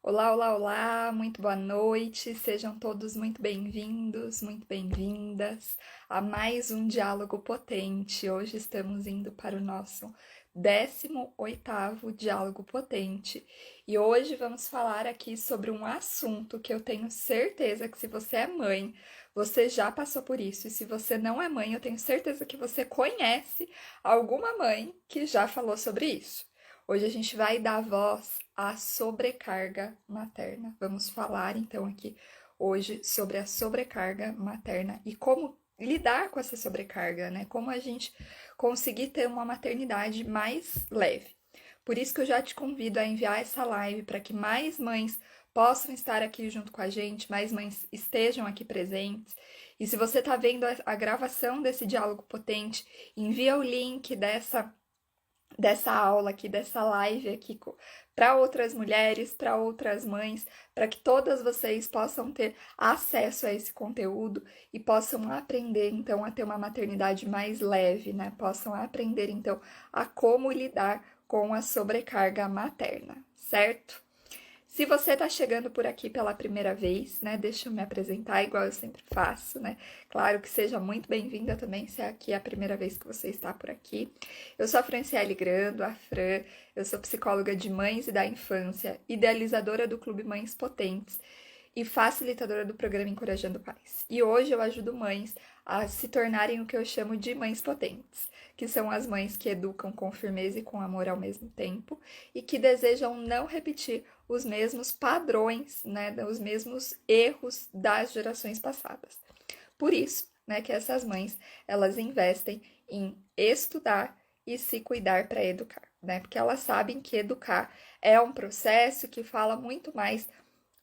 Olá, olá, olá, muito boa noite, sejam todos muito bem-vindos, muito bem-vindas a mais um Diálogo Potente. Hoje estamos indo para o nosso 18º Diálogo Potente e hoje vamos falar aqui sobre um assunto que eu tenho certeza que se você é mãe, você já passou por isso, e se você não é mãe, eu tenho certeza que você conhece alguma mãe que já falou sobre isso. Hoje a gente vai dar voz à sobrecarga materna. Vamos falar então aqui hoje sobre a sobrecarga materna e como lidar com essa sobrecarga, né? Como a gente conseguir ter uma maternidade mais leve. Por isso que eu já te convido a enviar essa live para que mais mães possam estar aqui junto com a gente, mais mães estejam aqui presentes. E se você está vendo a gravação desse diálogo potente, envia o link dessa aula aqui, dessa live aqui para outras mulheres, para outras mães, para que todas vocês possam ter acesso a esse conteúdo e possam aprender então a ter uma maternidade mais leve, né? Possam aprender então a como lidar com a sobrecarga materna, certo? Se você está chegando por aqui pela primeira vez, né, deixa eu me apresentar igual eu sempre faço, né? Claro que seja muito bem-vinda também se aqui é a primeira vez que você está por aqui. Eu sou a Franciele Grando, a Fran, eu sou psicóloga de mães e da infância, idealizadora do Clube Mães Potentes e facilitadora do programa Encorajando Pais. E hoje eu ajudo mães a se tornarem o que eu chamo de mães potentes, que são as mães que educam com firmeza e com amor ao mesmo tempo e que desejam não repetir os mesmos padrões, né, os mesmos erros das gerações passadas. Por isso, né, que essas mães, elas investem em estudar e se cuidar para educar, né? Porque elas sabem que educar é um processo que fala muito mais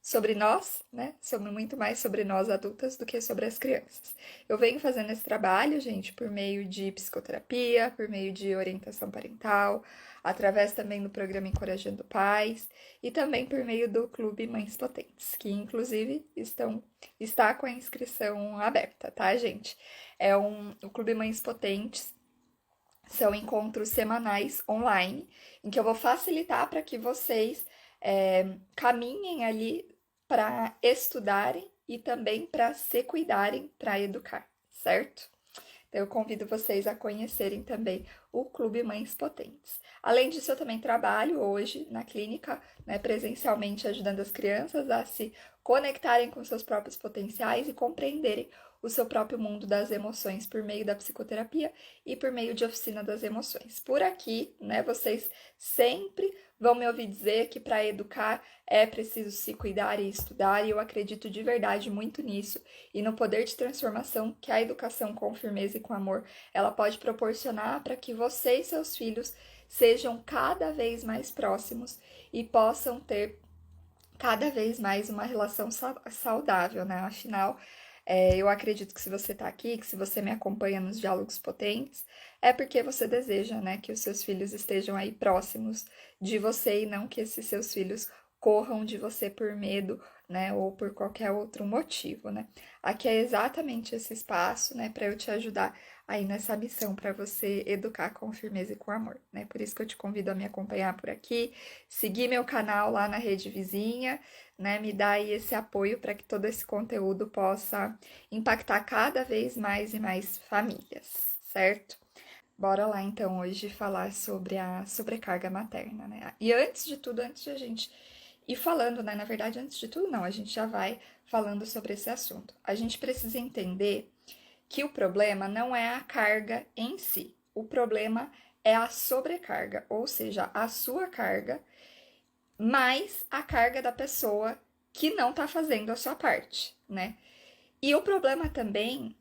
sobre nós, né? Sobre muito mais sobre nós adultas do que sobre as crianças. Eu venho fazendo esse trabalho, gente, por meio de psicoterapia, por meio de orientação parental, através também do programa Encorajando Pais e também por meio do Clube Mães Potentes, que inclusive está com a inscrição aberta, tá, gente? O Clube Mães Potentes são encontros semanais online, em que eu vou facilitar para que vocês caminhem ali para estudarem e também para se cuidarem, para educar, certo? Então, eu convido vocês a conhecerem também o Clube Mães Potentes. Além disso, eu também trabalho hoje na clínica, né, presencialmente, ajudando as crianças a se conectarem com seus próprios potenciais e compreenderem o seu próprio mundo das emoções por meio da psicoterapia e por meio de oficina das emoções. Por aqui, né, vocês sempre vão me ouvir dizer que para educar é preciso se cuidar e estudar, e eu acredito de verdade muito nisso e no poder de transformação que a educação com firmeza e com amor ela pode proporcionar para que você e seus filhos sejam cada vez mais próximos e possam ter cada vez mais uma relação saudável, né? Afinal, eu acredito que se você está aqui, que se você me acompanha nos diálogos potentes, é porque você deseja, né, que os seus filhos estejam aí próximos de você e não que esses seus filhos corram de você por medo, né, ou por qualquer outro motivo, né? Aqui é exatamente esse espaço, né, para eu te ajudar aí nessa missão para você educar com firmeza e com amor, né? Por isso que eu te convido a me acompanhar por aqui, seguir meu canal lá na rede vizinha, né? Me dar aí esse apoio para que todo esse conteúdo possa impactar cada vez mais e mais famílias, certo? Bora lá então hoje falar sobre a sobrecarga materna, né? E antes de tudo, antes de a gente ir falando, né? Na verdade, antes de tudo, não, a gente já vai falando sobre esse assunto. A gente precisa entender que o problema não é a carga em si, o problema é a sobrecarga, ou seja, a sua carga mais a carga da pessoa que não está fazendo a sua parte, né? E o problema também,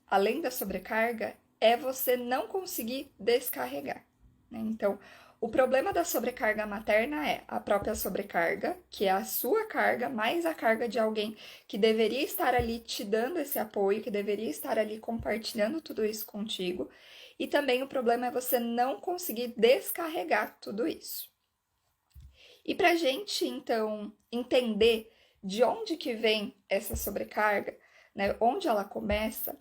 além da sobrecarga, é você não conseguir descarregar, né? Então, o problema da sobrecarga materna é a própria sobrecarga, que é a sua carga, mais a carga de alguém que deveria estar ali te dando esse apoio, que deveria estar ali compartilhando tudo isso contigo. E também o problema é você não conseguir descarregar tudo isso. E para a gente, então, entender de onde que vem essa sobrecarga, né, onde ela começa,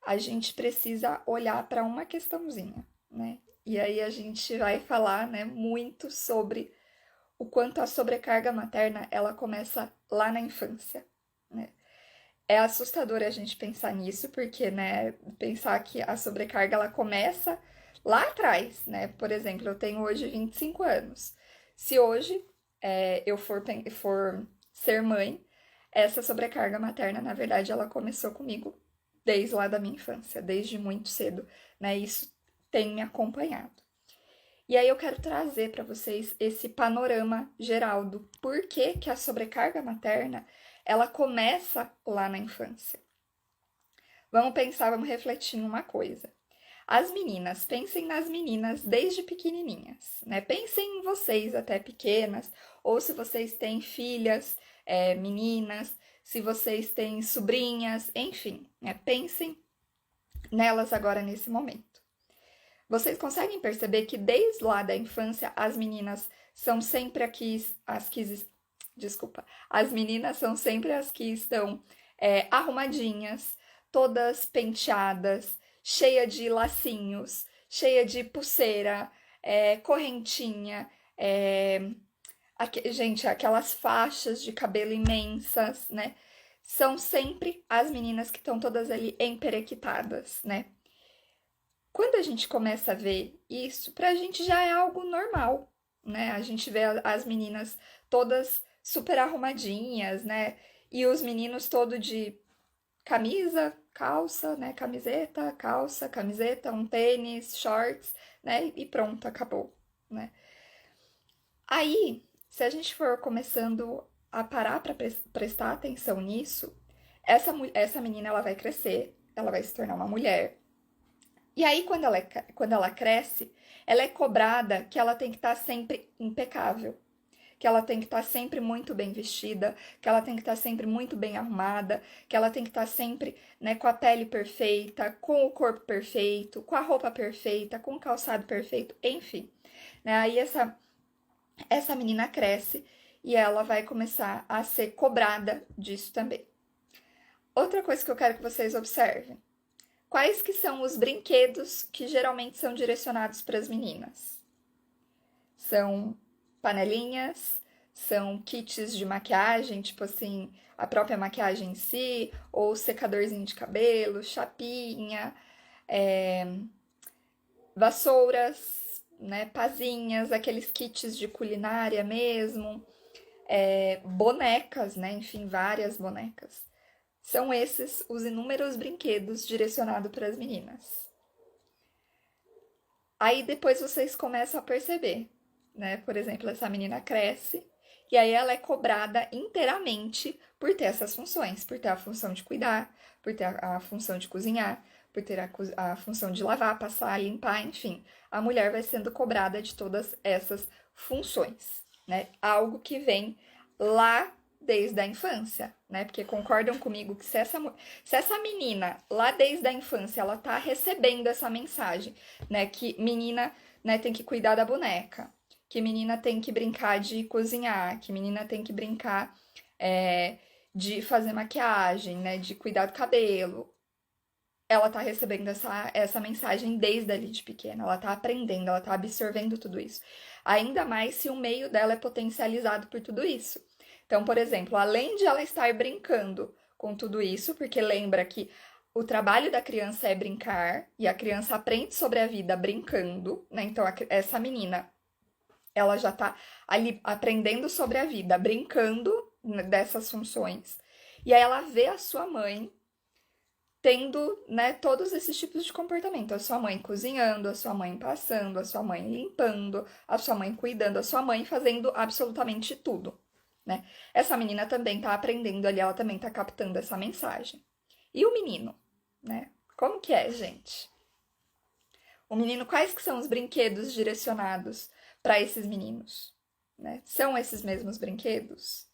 a gente precisa olhar para uma questãozinha, né? E aí a gente vai falar, né, muito sobre o quanto a sobrecarga materna, ela começa lá na infância, né? É assustador a gente pensar nisso, porque, né, pensar que a sobrecarga, ela começa lá atrás, né? Por exemplo, eu tenho hoje 25 anos. Se hoje eu for ser mãe, essa sobrecarga materna, na verdade, ela começou comigo desde lá da minha infância, desde muito cedo, né? Isso tem me acompanhado. E aí eu quero trazer para vocês esse panorama geral do porquê que a sobrecarga materna, ela começa lá na infância. Vamos pensar, vamos refletir numa coisa. As meninas, pensem nas meninas desde pequenininhas, né? Pensem em vocês até pequenas, ou se vocês têm filhas, meninas, se vocês têm sobrinhas, enfim, né? Pensem nelas agora nesse momento. Vocês conseguem perceber que desde lá da infância as meninas são sempre as meninas são sempre as que estão arrumadinhas, todas penteadas, cheia de lacinhos, cheia de pulseira, correntinha, gente, aquelas faixas de cabelo imensas, né? São sempre as meninas que estão todas ali emperequitadas, né? Quando a gente começa a ver isso, pra gente já é algo normal, né? A gente vê as meninas todas super arrumadinhas, né? E os meninos todo de camisa, calça, né? Camiseta, calça, camiseta, um tênis, shorts, né? E pronto, acabou, né? Aí, se a gente for começando a parar para prestar atenção nisso, essa menina ela vai crescer, ela vai se tornar uma mulher. E aí, quando ela cresce, ela é cobrada que ela tem que estar sempre impecável, que ela tem que estar sempre muito bem vestida, que ela tem que estar sempre muito bem arrumada, que ela tem que estar sempre, né, com a pele perfeita, com o corpo perfeito, com a roupa perfeita, com o calçado perfeito, enfim. Né? Aí essa menina cresce e ela vai começar a ser cobrada disso também. Outra coisa que eu quero que vocês observem. Quais que são os brinquedos que geralmente são direcionados para as meninas? São panelinhas, são kits de maquiagem, tipo assim, a própria maquiagem em si, ou secadorzinho de cabelo, chapinha, vassouras, né, pazinhas, aqueles kits de culinária mesmo, bonecas, né, enfim, várias bonecas. São esses os inúmeros brinquedos direcionados para as meninas. Aí depois vocês começam a perceber, né? Por exemplo, essa menina cresce e aí ela é cobrada inteiramente por ter essas funções, por ter a função de cuidar, por ter a função de cozinhar, por ter a função de lavar, passar, limpar, enfim. A mulher vai sendo cobrada de todas essas funções, né? Algo que vem lá desde a infância, né? Porque concordam comigo que se essa menina lá desde a infância ela tá recebendo essa mensagem, né? Que menina, né, tem que cuidar da boneca, que menina tem que brincar de cozinhar, que menina tem que brincar de fazer maquiagem, né? De cuidar do cabelo. Ela tá recebendo essa mensagem desde ali de pequena, ela tá aprendendo, ela tá absorvendo tudo isso. Ainda mais se o meio dela é potencializado por tudo isso. Então, por exemplo, além de ela estar brincando com tudo isso, porque lembra que o trabalho da criança é brincar, e a criança aprende sobre a vida brincando, né? Então, essa menina, ela já tá ali aprendendo sobre a vida, brincando dessas funções. E aí ela vê a sua mãe tendo, né, todos esses tipos de comportamento. A sua mãe cozinhando, a sua mãe passando, a sua mãe limpando, a sua mãe cuidando, a sua mãe fazendo absolutamente tudo, né? Essa menina também tá aprendendo ali, ela também tá captando essa mensagem. E o menino, né? Como que é, gente? O menino, quais que são os brinquedos direcionados para esses meninos? Né? São esses mesmos brinquedos?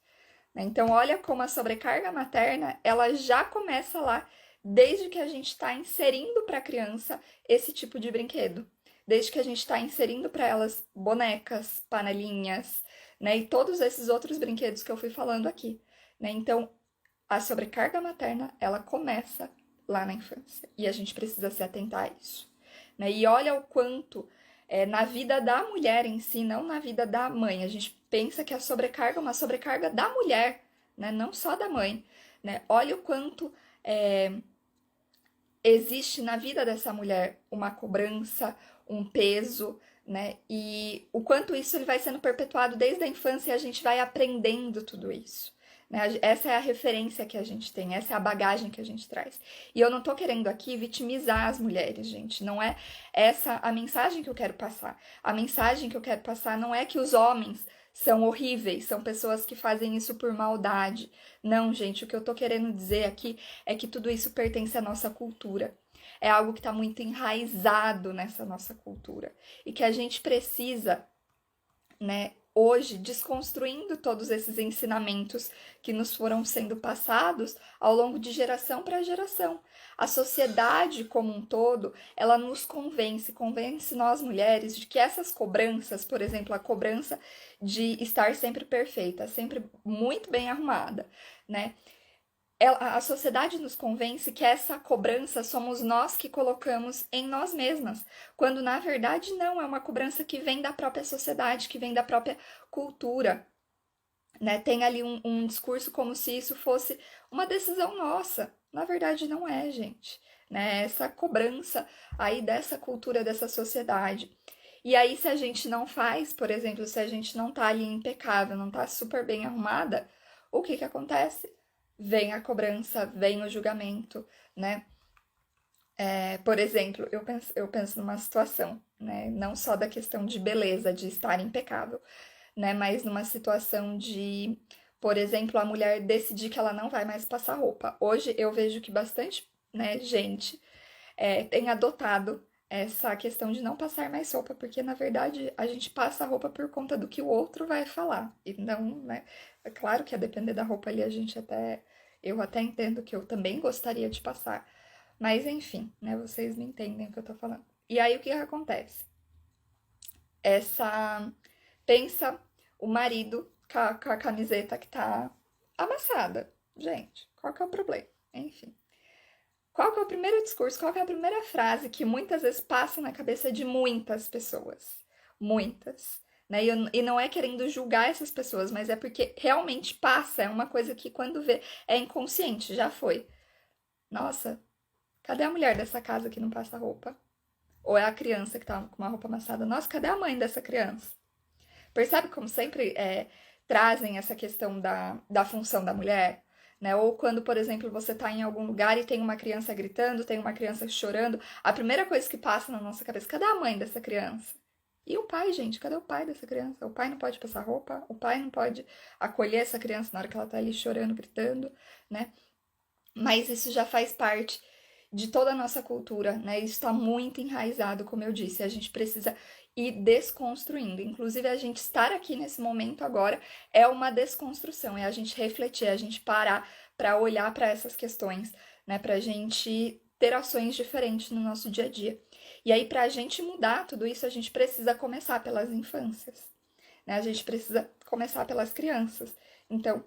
Então, olha como a sobrecarga materna, ela já começa lá desde que a gente está inserindo para a criança esse tipo de brinquedo. Desde que a gente está inserindo para elas bonecas, panelinhas, né? E todos esses outros brinquedos que eu fui falando aqui, né? Então, a sobrecarga materna, ela começa lá na infância. E a gente precisa se atentar a isso. Né? E olha o quanto na vida da mulher em si, não na vida da mãe. A gente pensa que a sobrecarga é uma sobrecarga da mulher, né? Não só da mãe, né? Olha o quanto existe na vida dessa mulher uma cobrança, um peso, né? E o quanto isso ele vai sendo perpetuado desde a infância e a gente vai aprendendo tudo isso. Né? Essa é a referência que a gente tem, essa é a bagagem que a gente traz. E eu não tô querendo aqui vitimizar as mulheres, gente. Não é essa a mensagem que eu quero passar. A mensagem que eu quero passar não é que os homens são horríveis, são pessoas que fazem isso por maldade. Não, gente, o que eu tô querendo dizer aqui é que tudo isso pertence à nossa cultura. É algo que está muito enraizado nessa nossa cultura e que a gente precisa, né, hoje, desconstruindo todos esses ensinamentos que nos foram sendo passados ao longo de geração para geração. A sociedade como um todo, ela nos convence nós mulheres de que essas cobranças, por exemplo, a cobrança de estar sempre perfeita, sempre muito bem arrumada, né? A sociedade nos convence que essa cobrança somos nós que colocamos em nós mesmas, quando na verdade não, é uma cobrança que vem da própria sociedade, que vem da própria cultura, né? Tem ali um discurso como se isso fosse uma decisão nossa. Na verdade não é, gente, né? Essa cobrança aí dessa cultura, dessa sociedade. E aí se a gente não faz, por exemplo, se a gente não tá ali impecável, não tá super bem arrumada, o que que acontece? Vem a cobrança, vem o julgamento, né? Por exemplo, eu penso numa situação, né? Não só da questão de beleza, de estar impecável, né? Mas numa situação de, por exemplo, a mulher decidir que ela não vai mais passar roupa. Hoje eu vejo que bastante, né, gente tem adotado essa questão de não passar mais roupa, porque na verdade a gente passa a roupa por conta do que o outro vai falar. E não, né? É claro que a depender da roupa ali eu até entendo que eu também gostaria de passar. Mas enfim, né? Vocês me entendem o que eu tô falando. E aí o que acontece? Essa. Pensa o marido com a camiseta que tá amassada. Gente, qual que é o problema? Enfim. Qual que é o primeiro discurso, qual que é a primeira frase que muitas vezes passa na cabeça de muitas pessoas? Muitas. Né? E não é querendo julgar essas pessoas, mas é porque realmente passa, é uma coisa que quando vê é inconsciente, já foi. Nossa, cadê a mulher dessa casa que não passa roupa? Ou é a criança que tá com uma roupa amassada? Nossa, cadê a mãe dessa criança? Percebe como sempre trazem essa questão da função da mulher? Né? Ou quando, por exemplo, você está em algum lugar e tem uma criança gritando, tem uma criança chorando, a primeira coisa que passa na nossa cabeça, cadê a mãe dessa criança? E o pai, gente, cadê o pai dessa criança? O pai não pode passar roupa, o pai não pode acolher essa criança na hora que ela tá ali chorando, gritando, né? Mas isso já faz parte de toda a nossa cultura, né? Isso está muito enraizado, como eu disse. A gente precisa ir desconstruindo. Inclusive, a gente estar aqui nesse momento agora é uma desconstrução, é a gente refletir, é a gente parar para olhar para essas questões, né? Para a gente ter ações diferentes no nosso dia a dia. E aí, para a gente mudar tudo isso, a gente precisa começar pelas infâncias, né? A gente precisa começar pelas crianças. Então,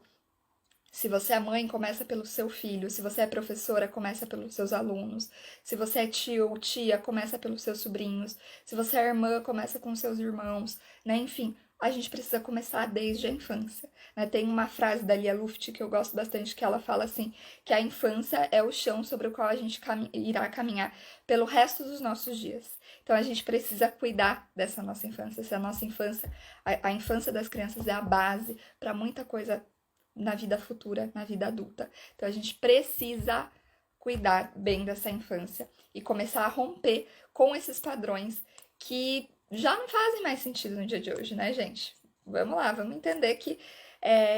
se você é mãe, começa pelo seu filho. Se você é professora, começa pelos seus alunos. Se você é tio ou tia, começa pelos seus sobrinhos. Se você é irmã, começa com seus irmãos, né? Enfim, a gente precisa começar desde a infância, né? Tem uma frase da Lia Luft que eu gosto bastante, que ela fala assim, que a infância é o chão sobre o qual a gente irá caminhar pelo resto dos nossos dias. Então a gente precisa cuidar dessa nossa infância. Se a nossa infância, a infância das crianças é a base para muita coisa na vida futura, na vida adulta. Então a gente precisa cuidar bem dessa infância e começar a romper com esses padrões que já não fazem mais sentido no dia de hoje, né, gente? Vamos lá, vamos entender que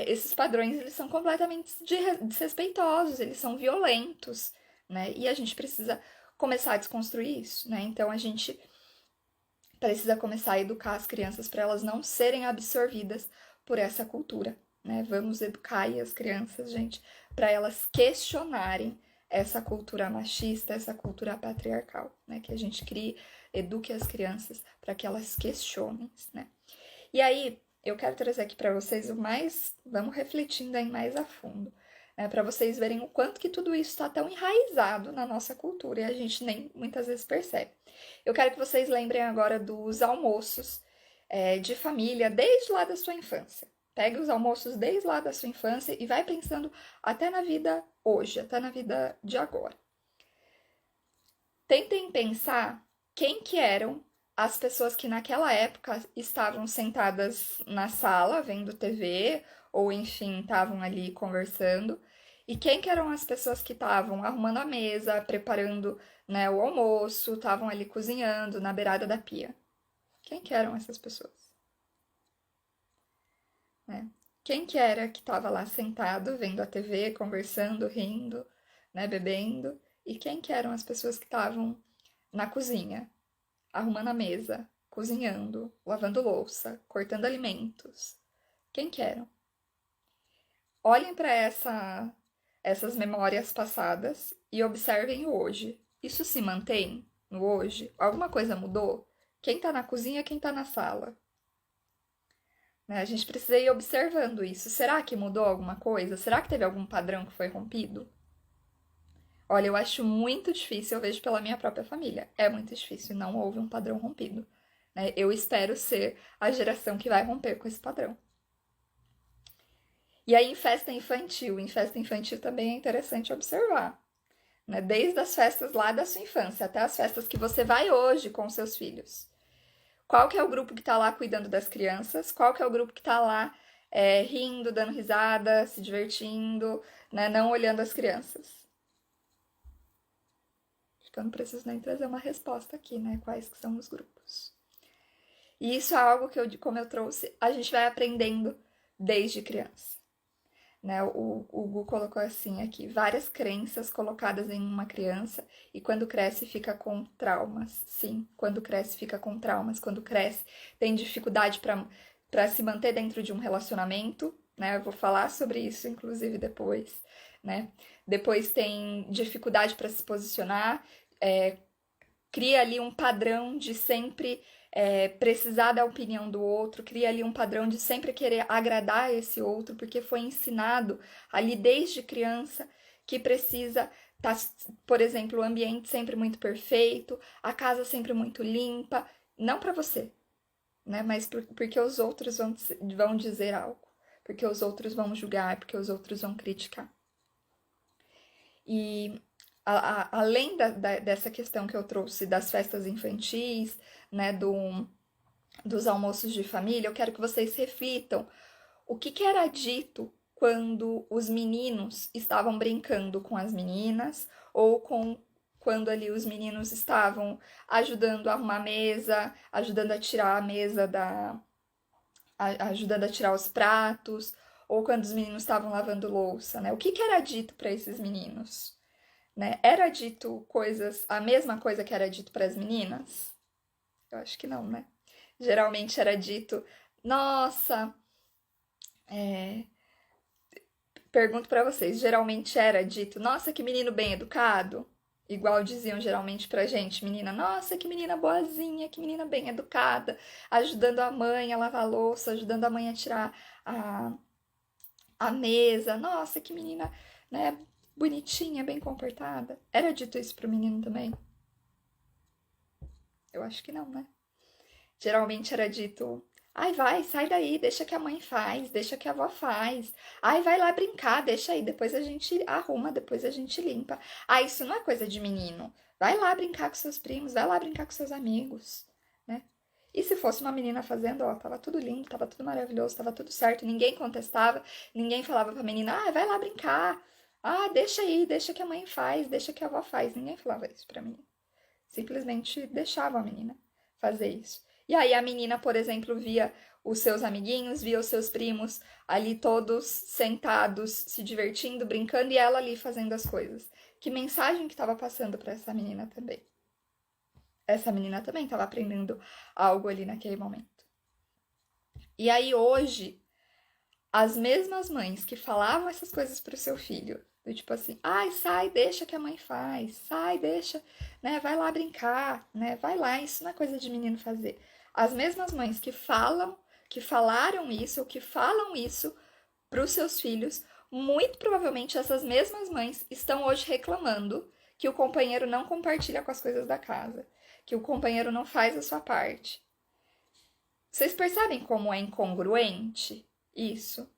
esses padrões eles são completamente desrespeitosos, eles são violentos, né? E a gente precisa começar a desconstruir isso, né? Então a gente precisa começar a educar as crianças para elas não serem absorvidas por essa cultura, né? Vamos educar aí as crianças, gente, para elas questionarem essa cultura machista, essa cultura patriarcal, né? Que a gente crie, eduque as crianças para que elas questionem, né? E aí, eu quero trazer aqui para vocês vamos refletindo aí mais a fundo. Para vocês verem o quanto que tudo isso está tão enraizado na nossa cultura e a gente nem muitas vezes percebe. Eu quero que vocês lembrem agora dos almoços de família desde lá da sua infância. Pegue os almoços desde lá da sua infância e vai pensando até na vida hoje, até na vida de agora. Tentem pensar quem que eram as pessoas que naquela época estavam sentadas na sala vendo TV ou enfim estavam ali conversando e quem que eram as pessoas que estavam arrumando a mesa, preparando, né, o almoço, estavam ali cozinhando na beirada da pia. Quem que eram essas pessoas? Né? Quem que era que estava lá sentado vendo a TV, conversando, rindo, né, bebendo? E quem que eram as pessoas que estavam na cozinha, arrumando a mesa, cozinhando, lavando louça, cortando alimentos? Quem que eram? Olhem para essas memórias passadas e observem o hoje. Isso se mantém no hoje? Alguma coisa mudou? Quem está na cozinha, quem está na sala? Né? A gente precisa ir observando isso. Será que mudou alguma coisa? Será que teve algum padrão que foi rompido? Olha, eu acho muito difícil, eu vejo pela minha própria família. É muito difícil, não houve um padrão rompido. Né? Eu espero ser a geração que vai romper com esse padrão. E aí, em festa infantil também é interessante observar. Né? Desde as festas lá da sua infância até as festas que você vai hoje com seus filhos. Qual que é o grupo que está lá cuidando das crianças? Qual que é o grupo que está lá rindo, dando risada, se divertindo, né? Não olhando as crianças? Acho que eu não preciso nem trazer uma resposta aqui, né? Quais que são os grupos. E isso é algo que, como eu trouxe, a gente vai aprendendo desde criança. Né? O Gu colocou assim aqui, várias crenças colocadas em uma criança e quando cresce fica com traumas. Sim, quando cresce fica com traumas, quando cresce tem dificuldade para se manter dentro de um relacionamento, né? Eu vou falar sobre isso, inclusive, depois, né? Depois tem dificuldade para se posicionar, cria ali um padrão de sempre precisar da opinião do outro, cria ali um padrão de sempre querer agradar esse outro, porque foi ensinado ali desde criança que precisa estar, por exemplo, o ambiente sempre muito perfeito, a casa sempre muito limpa, não para você, né? Mas porque os outros vão dizer algo, porque os outros vão julgar, porque os outros vão criticar. E além dessa questão que eu trouxe das festas infantis, né, dos almoços de família, eu quero que vocês reflitam o que era dito quando os meninos estavam brincando com as meninas ou quando ali os meninos estavam ajudando a arrumar a mesa, ajudando a tirar a mesa ajudando a tirar os pratos, ou quando os meninos estavam lavando louça, né? O que era dito para esses meninos? Né? Era dito a mesma coisa que era dito para as meninas? Eu acho que não, né? Geralmente era dito, nossa, pergunto para vocês, geralmente era dito, nossa, que menino bem educado? Igual diziam geralmente pra gente, menina, nossa, que menina boazinha, que menina bem educada, ajudando a mãe a lavar a louça, ajudando a mãe a tirar a mesa, nossa, que menina, né, bonitinha, bem comportada. Era dito isso pro menino também? Eu acho que não, né? Geralmente era dito, ai, vai, sai daí, deixa que a mãe faz, deixa que a avó faz. Ai, vai lá brincar, deixa aí, depois a gente arruma, depois a gente limpa. Ah, isso não é coisa de menino. Vai lá brincar com seus primos, vai lá brincar com seus amigos, né? E se fosse uma menina fazendo, ó, tava tudo lindo, tava tudo maravilhoso, tava tudo certo, ninguém contestava, ninguém falava pra menina, ah, vai lá brincar. Ah, deixa aí, deixa que a mãe faz, deixa que a avó faz. Ninguém falava isso pra menina. Simplesmente deixava a menina fazer isso. E aí a menina, por exemplo, via os seus amiguinhos, via os seus primos ali todos sentados, se divertindo, brincando e ela ali fazendo as coisas. Que mensagem que estava passando para essa menina também? Essa menina também estava aprendendo algo ali naquele momento. E aí hoje, as mesmas mães que falavam essas coisas para o seu filho, do tipo assim, ai, sai, deixa que a mãe faz, sai, deixa, né, vai lá brincar, né, vai lá, isso não é coisa de menino fazer. As mesmas mães que falaram isso, ou que falam isso para os seus filhos, muito provavelmente essas mesmas mães estão hoje reclamando que o companheiro não compartilha com as coisas da casa, que o companheiro não faz a sua parte. Vocês percebem como é incongruente isso?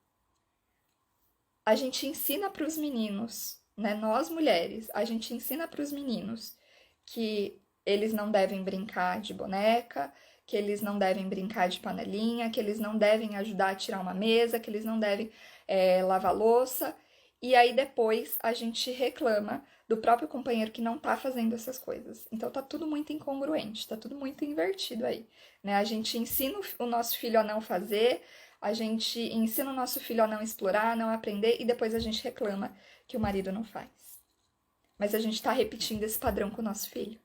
A gente ensina para os meninos, né? Nós mulheres, a gente ensina para os meninos que eles não devem brincar de boneca, que eles não devem brincar de panelinha, que eles não devem ajudar a tirar uma mesa, que eles não devem lavar louça. E aí depois a gente reclama do próprio companheiro que não tá fazendo essas coisas. Então tá tudo muito incongruente, tá tudo muito invertido aí, né? A gente ensina o nosso filho a não fazer, a gente ensina o nosso filho a não explorar, a não aprender, e depois a gente reclama que o marido não faz. Mas a gente tá repetindo esse padrão com o nosso filho,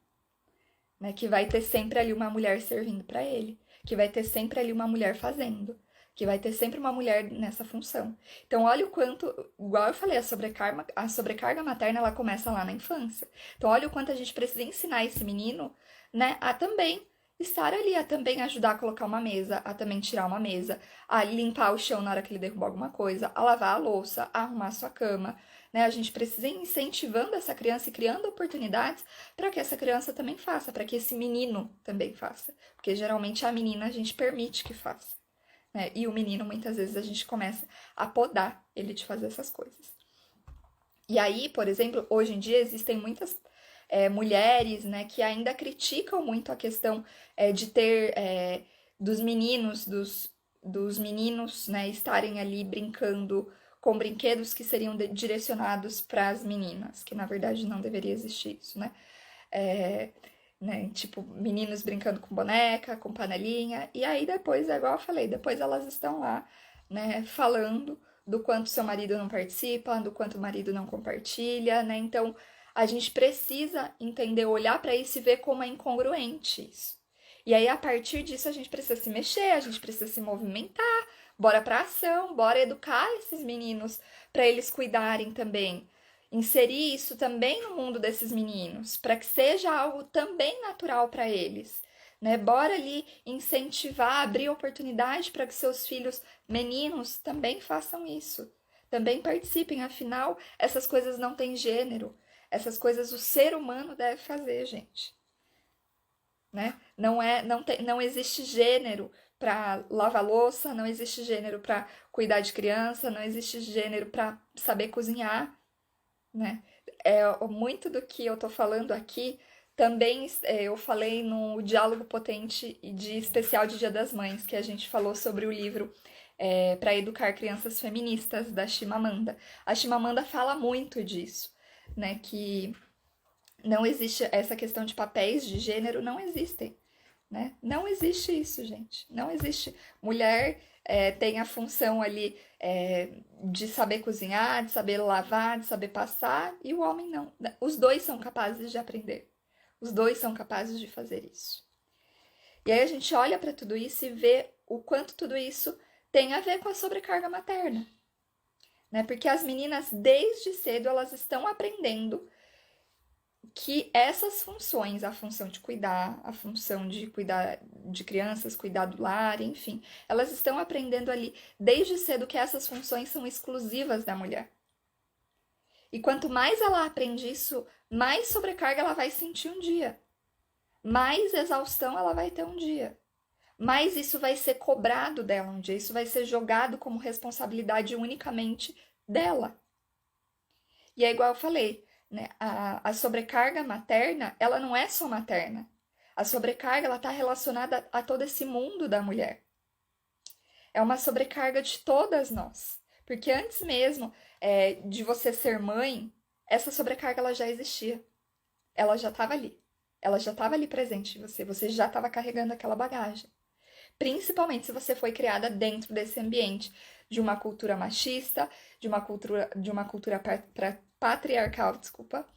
né? Que vai ter sempre ali uma mulher servindo para ele, que vai ter sempre ali uma mulher fazendo, que vai ter sempre uma mulher nessa função. Então, olha o quanto, igual eu falei, a sobrecarga materna, ela começa lá na infância. Então, olha o quanto a gente precisa ensinar esse menino, né, a também estar ali, a também ajudar a colocar uma mesa, a também tirar uma mesa, a limpar o chão na hora que ele derrubar alguma coisa, a lavar a louça, a arrumar a sua cama, né? A gente precisa ir incentivando essa criança e criando oportunidades para que essa criança também faça, para que esse menino também faça. Porque geralmente a menina a gente permite que faça, né? E o menino, muitas vezes, a gente começa a podar ele de fazer essas coisas. E aí, por exemplo, hoje em dia existem muitas mulheres, né, que ainda criticam muito a questão de ter dos meninos, né, estarem ali brincando com brinquedos que seriam direcionados para as meninas, que na verdade não deveria existir isso, né? Né? Tipo, meninos brincando com boneca, com panelinha, e aí depois, é igual eu falei, depois elas estão lá, né, falando do quanto seu marido não participa, do quanto o marido não compartilha, né? Então, a gente precisa entender, olhar para isso e ver como é incongruente isso. E aí, a partir disso, a gente precisa se mexer, a gente precisa se movimentar, bora pra ação, bora educar esses meninos para eles cuidarem também. Inserir isso também no mundo desses meninos, para que seja algo também natural para eles, né? Bora ali incentivar, abrir oportunidade para que seus filhos meninos também façam isso, também participem. Afinal, essas coisas não têm gênero, essas coisas o ser humano deve fazer, gente, né? Não existe gênero para lavar louça, não existe gênero para cuidar de criança, não existe gênero para saber cozinhar, né? Muito do que eu tô falando aqui também eu falei no Diálogo Potente de especial de Dia das Mães, que a gente falou sobre o livro para educar crianças feministas da Chimamanda. A Chimamanda fala muito disso, né? Que não existe essa questão de papéis de gênero, não existem, né? Não existe isso, gente. Não existe. Mulher tem a função ali de saber cozinhar, de saber lavar, de saber passar, e o homem não. Os dois são capazes de aprender. Os dois são capazes de fazer isso. E aí a gente olha para tudo isso e vê o quanto tudo isso tem a ver com a sobrecarga materna, né? Porque as meninas, desde cedo, elas estão aprendendo que essas funções, a função de cuidar, a função de cuidar de crianças, cuidar do lar, enfim, elas estão aprendendo ali desde cedo que essas funções são exclusivas da mulher. E quanto mais ela aprende isso, mais sobrecarga ela vai sentir um dia, mais exaustão ela vai ter um dia, mais isso vai ser cobrado dela um dia, isso vai ser jogado como responsabilidade unicamente dela. E é igual eu falei, né? A sobrecarga materna, ela não é só materna. A sobrecarga, ela está relacionada a todo esse mundo da mulher. É uma sobrecarga de todas nós. Porque antes mesmo de você ser mãe, essa sobrecarga ela já existia. Ela já estava ali. Ela já estava ali presente em você. Você já estava carregando aquela bagagem. Principalmente se você foi criada dentro desse ambiente de uma cultura machista, de uma cultura patriarcal, desculpa,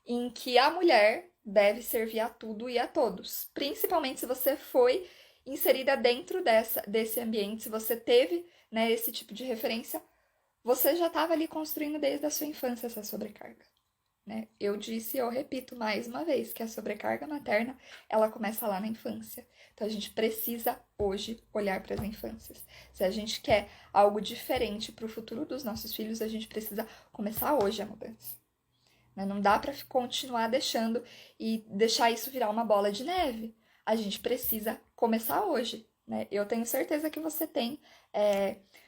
em que a mulher deve servir a tudo e a todos. Principalmente se você foi inserida dentro desse ambiente, se você teve, né, esse tipo de referência, você já estava ali construindo desde a sua infância essa sobrecarga. né? Eu disse e eu repito mais uma vez que a sobrecarga materna, ela começa lá na infância. Então, a gente precisa hoje olhar para as infâncias. Se a gente quer algo diferente para o futuro dos nossos filhos, a gente precisa começar hoje a mudança. Né? Não dá para continuar deixando e deixar isso virar uma bola de neve. A gente precisa começar hoje. Né? Eu tenho certeza que você tem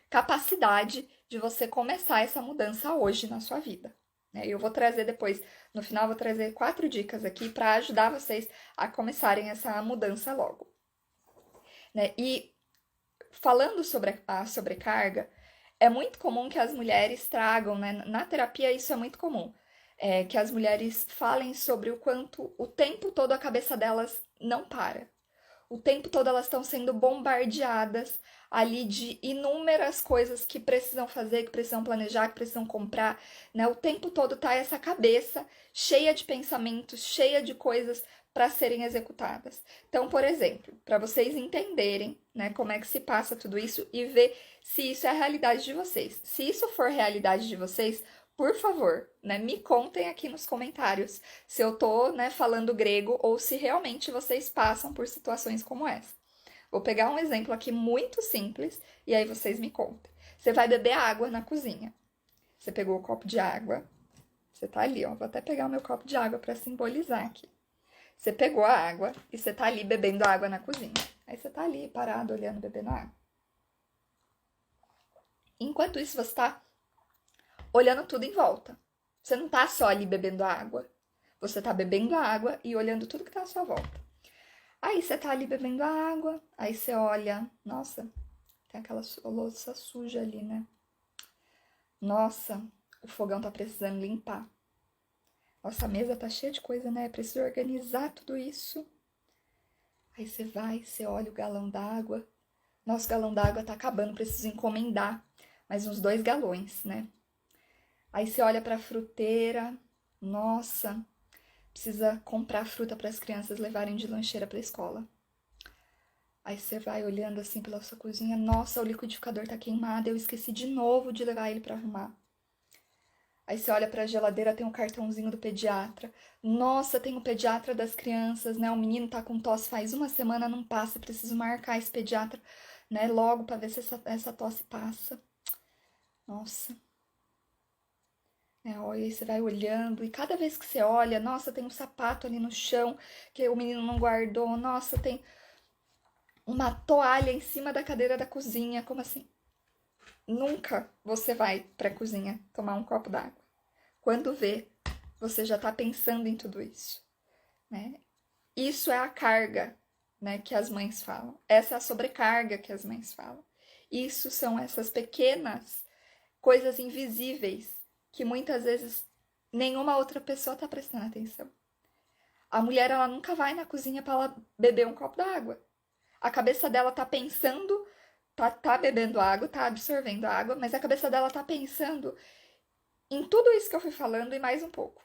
capacidade de você começar essa mudança hoje na sua vida. Né? Eu vou trazer depois, no final, vou trazer 4 dicas aqui para ajudar vocês a começarem essa mudança logo. Né? E falando sobre a sobrecarga, é muito comum que as mulheres tragam, né? Na terapia isso é muito comum, que as mulheres falem sobre o quanto o tempo todo a cabeça delas não para. O tempo todo elas estão sendo bombardeadas ali de inúmeras coisas que precisam fazer, que precisam planejar, que precisam comprar, né? O tempo todo tá essa cabeça cheia de pensamentos, cheia de coisas para serem executadas. Então, por exemplo, para vocês entenderem, né, como é que se passa tudo isso e ver se isso é a realidade de vocês. Se isso for realidade de vocês, por favor, né, me contem aqui nos comentários se eu tô, né, falando grego ou se realmente vocês passam por situações como essa. Vou pegar um exemplo aqui muito simples e aí vocês me contem. Você vai beber água na cozinha. Você pegou o copo de água. Você tá ali, ó. Vou até pegar o meu copo de água para simbolizar aqui. Você pegou a água e você tá ali bebendo água na cozinha. Aí você tá ali parado, olhando, bebendo água. Enquanto isso, você tá olhando tudo em volta. Você não tá só ali bebendo água. Você tá bebendo a água e olhando tudo que tá à sua volta. Aí você tá ali bebendo a água, aí você olha, nossa, tem aquela louça suja ali, né? Nossa, o fogão tá precisando limpar. Nossa, a mesa tá cheia de coisa, né? Preciso organizar tudo isso. Aí você vai, você olha o galão d'água. Nosso galão d'água tá acabando, preciso encomendar mais uns 2 galões, né? Aí você olha pra fruteira. Nossa, precisa comprar fruta para as crianças levarem de lancheira pra escola. Aí você vai olhando assim pela sua cozinha. Nossa, o liquidificador tá queimado, eu esqueci de novo de levar ele pra arrumar. Aí você olha pra geladeira, tem um cartãozinho do pediatra. Nossa, tem o pediatra das crianças, né? O menino tá com tosse faz 1 semana, não passa. Preciso marcar esse pediatra, né? Logo pra ver se essa tosse passa. Nossa. Olha, aí você vai olhando e cada vez que você olha, nossa, tem um sapato ali no chão que o menino não guardou. Nossa, tem uma toalha em cima da cadeira da cozinha. Como assim? Nunca você vai pra cozinha tomar um copo d'água. Quando vê, você já tá pensando em tudo isso, né? Isso é a carga, né, que as mães falam. Essa é a sobrecarga que as mães falam. Isso são essas pequenas coisas invisíveis que muitas vezes nenhuma outra pessoa tá prestando atenção. A mulher, ela nunca vai na cozinha para ela beber um copo d'água. A cabeça dela tá pensando, tá bebendo água, tá absorvendo água, mas a cabeça dela tá pensando em tudo isso que eu fui falando e mais um pouco.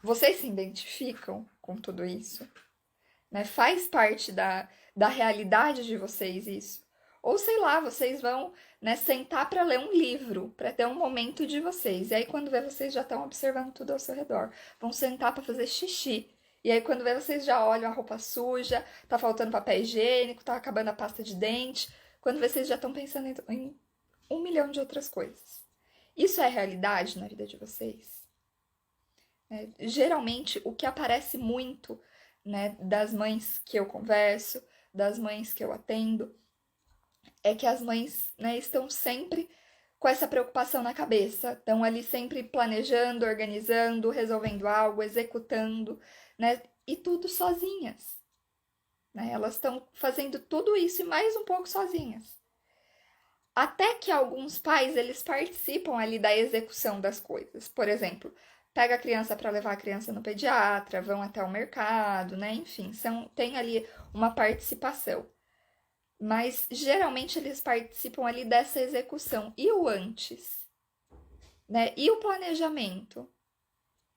Vocês se identificam com tudo isso? Né? Faz parte da realidade de vocês isso? Ou sei lá, vocês vão, né, sentar para ler um livro, para ter um momento de vocês. E aí quando vê, vocês já estão observando tudo ao seu redor. Vão sentar para fazer xixi. E aí quando vê, vocês já olham a roupa suja, tá faltando papel higiênico, tá acabando a pasta de dente. Quando vê, vocês já estão pensando em 1 milhão de outras coisas. Isso é realidade na vida de vocês? Geralmente, o que aparece muito, né, das mães que eu converso, das mães que eu atendo, é que as mães, né, estão sempre com essa preocupação na cabeça, estão ali sempre planejando, organizando, resolvendo algo, executando, né, e tudo sozinhas. Né? Elas estão fazendo tudo isso e mais um pouco sozinhas. Até que alguns pais, eles participam ali da execução das coisas. Por exemplo, pega a criança para levar a criança no pediatra, vão até o mercado, né? Enfim, tem ali uma participação. Mas geralmente eles participam ali dessa execução. E o antes? Né? E o planejamento?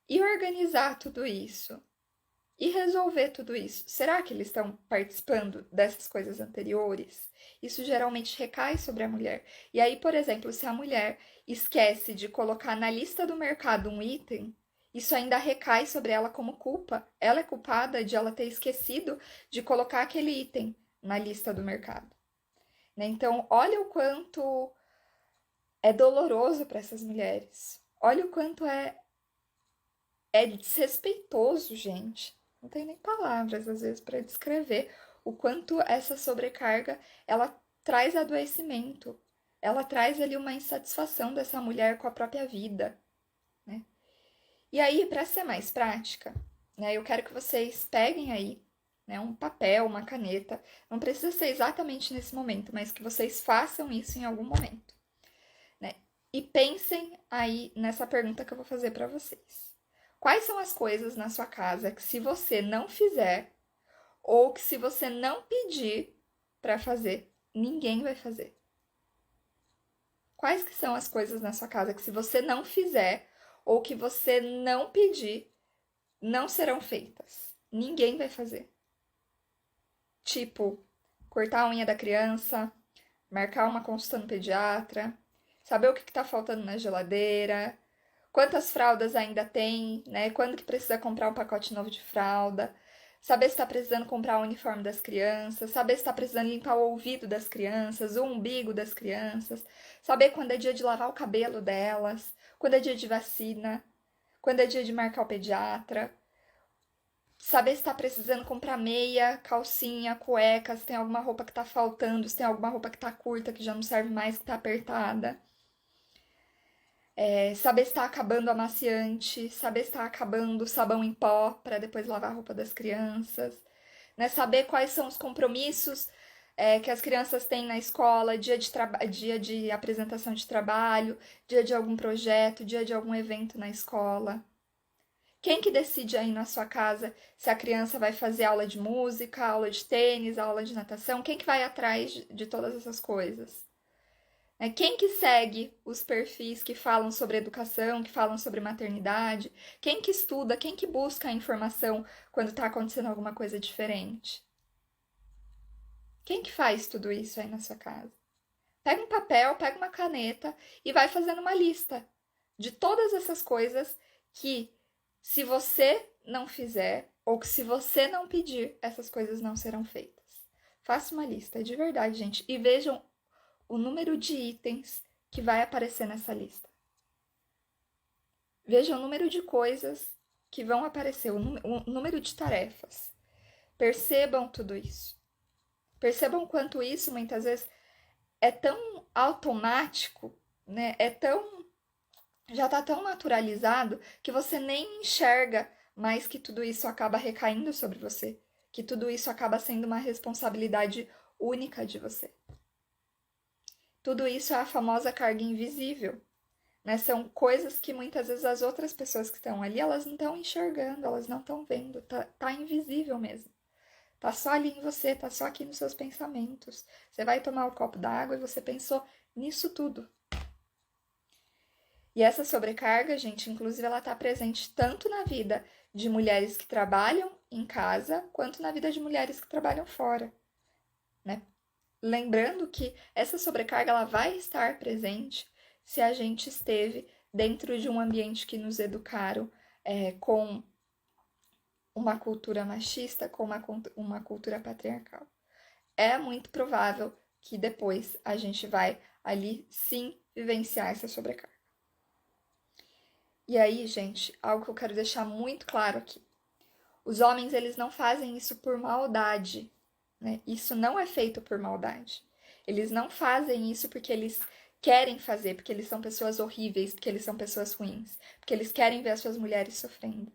E organizar tudo isso? E resolver tudo isso? Será que eles estão participando dessas coisas anteriores? Isso geralmente recai sobre a mulher. E aí, por exemplo, se a mulher esquece de colocar na lista do mercado um item, isso ainda recai sobre ela como culpa. Ela é culpada de ela ter esquecido de colocar aquele item na lista do mercado. Né? Então, olha o quanto é doloroso para essas mulheres. Olha o quanto é desrespeitoso, gente. Não tem nem palavras, às vezes, para descrever o quanto essa sobrecarga, ela traz adoecimento. Ela traz ali uma insatisfação dessa mulher com a própria vida, né? E aí, para ser mais prática, né, eu quero que vocês peguem aí, né, um papel, uma caneta. Não precisa ser exatamente nesse momento, mas que vocês façam isso em algum momento, né? E pensem aí nessa pergunta que eu vou fazer para vocês. Quais são as coisas na sua casa que, se você não fizer, ou que se você não pedir para fazer, ninguém vai fazer? Quais que são as coisas na sua casa que, se você não fizer, ou que você não pedir, não serão feitas? Ninguém vai fazer. Tipo, cortar a unha da criança, marcar uma consulta no pediatra, saber o que está faltando na geladeira, quantas fraldas ainda tem, né? Quando que precisa comprar um pacote novo de fralda, saber se está precisando comprar o uniforme das crianças, saber se está precisando limpar o ouvido das crianças, o umbigo das crianças, saber quando é dia de lavar o cabelo delas, quando é dia de vacina, quando é dia de marcar o pediatra, saber se está precisando comprar meia, calcinha, cueca, se tem alguma roupa que está faltando, se tem alguma roupa que está curta, que já não serve mais, que está apertada. Saber se está acabando o amaciante, saber se está acabando o sabão em pó para depois lavar a roupa das crianças, né? Saber quais são os compromissos que as crianças têm na escola, dia de apresentação de trabalho, dia de algum projeto, dia de algum evento na escola. Quem que decide aí na sua casa se a criança vai fazer aula de música, aula de tênis, aula de natação? Quem que vai atrás de todas essas coisas? Quem que segue os perfis que falam sobre educação, que falam sobre maternidade? Quem que estuda, quem que busca a informação quando está acontecendo alguma coisa diferente? Quem que faz tudo isso aí na sua casa? Pega um papel, pega uma caneta e vai fazendo uma lista de todas essas coisas que, se você não fizer, ou que se você não pedir, essas coisas não serão feitas. Faça uma lista, de verdade, gente, e vejam o número de itens que vai aparecer nessa lista. Veja o número de coisas que vão aparecer, o número de tarefas. Percebam tudo isso. Percebam quanto isso, muitas vezes, é tão automático, né? Já está tão naturalizado que você nem enxerga mais que tudo isso acaba recaindo sobre você. Que tudo isso acaba sendo uma responsabilidade única de você. Tudo isso é a famosa carga invisível, né? São coisas que muitas vezes as outras pessoas que estão ali, elas não estão enxergando, elas não estão vendo, tá invisível mesmo. Tá só ali em você, tá só aqui nos seus pensamentos. Você vai tomar o copo d'água e você pensou nisso tudo. E essa sobrecarga, gente, inclusive ela tá presente tanto na vida de mulheres que trabalham em casa, quanto na vida de mulheres que trabalham fora, né? Lembrando que essa sobrecarga ela vai estar presente se a gente esteve dentro de um ambiente que nos educaram com uma cultura machista, com uma cultura patriarcal. É muito provável que depois a gente vai ali sim vivenciar essa sobrecarga. E aí, gente, algo que eu quero deixar muito claro aqui. Os homens, eles não fazem isso por maldade, né? Isso não é feito por maldade. Eles não fazem isso porque eles querem fazer, porque eles são pessoas horríveis, porque eles são pessoas ruins, porque eles querem ver as suas mulheres sofrendo.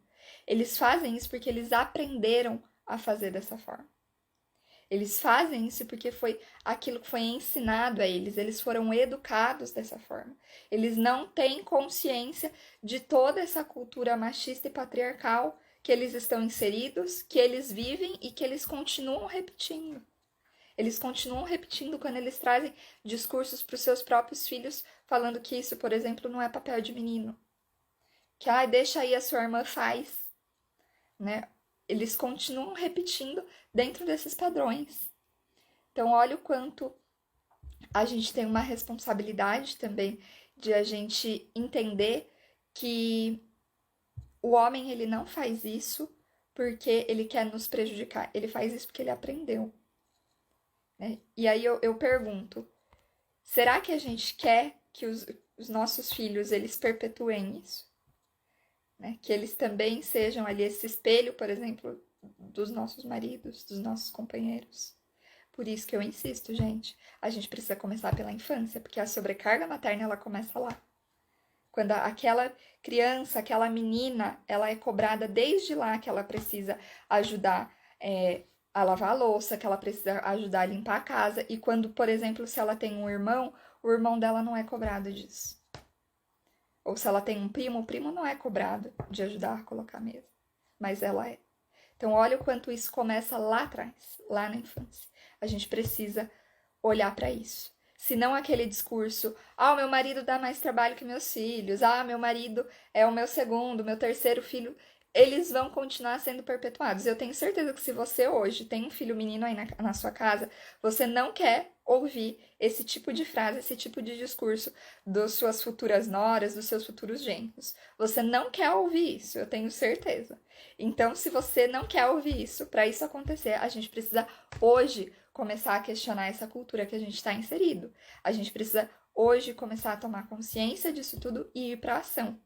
Eles fazem isso porque eles aprenderam a fazer dessa forma. Eles fazem isso porque foi aquilo que foi ensinado a eles, eles foram educados dessa forma. Eles não têm consciência de toda essa cultura machista e patriarcal que eles estão inseridos, que eles vivem e que eles continuam repetindo. Eles continuam repetindo quando eles trazem discursos para os seus próprios filhos, falando que isso, por exemplo, não é papel de menino. Que, deixa aí a sua irmã faz, né? Eles continuam repetindo dentro desses padrões. Então, olha o quanto a gente tem uma responsabilidade também de a gente entender que o homem, ele não faz isso porque ele quer nos prejudicar. Ele faz isso porque ele aprendeu, né? E aí eu pergunto, será que a gente quer que os nossos filhos, eles perpetuem isso? Né? Que eles também sejam ali esse espelho, por exemplo, dos nossos maridos, dos nossos companheiros. Por isso que eu insisto, gente, a gente precisa começar pela infância, porque a sobrecarga materna, ela começa lá. Quando aquela criança, aquela menina, ela é cobrada desde lá que ela precisa ajudar a lavar a louça, que ela precisa ajudar a limpar a casa. E quando, por exemplo, se ela tem um irmão, o irmão dela não é cobrado disso. Ou se ela tem um primo, o primo não é cobrado de ajudar a colocar a mesa. Mas ela é. Então, olha o quanto isso começa lá atrás, lá na infância. A gente precisa olhar para isso. Se não aquele discurso, o meu marido dá mais trabalho que meus filhos, meu marido é o meu segundo, meu terceiro filho, eles vão continuar sendo perpetuados. Eu tenho certeza que se você hoje tem um filho menino aí na sua casa, você não quer ouvir esse tipo de frase, esse tipo de discurso das suas futuras noras, dos seus futuros genros. Você não quer ouvir isso, eu tenho certeza. Então, se você não quer ouvir isso, para isso acontecer, a gente precisa hoje começar a questionar essa cultura que a gente está inserido. A gente precisa hoje começar a tomar consciência disso tudo e ir para ação.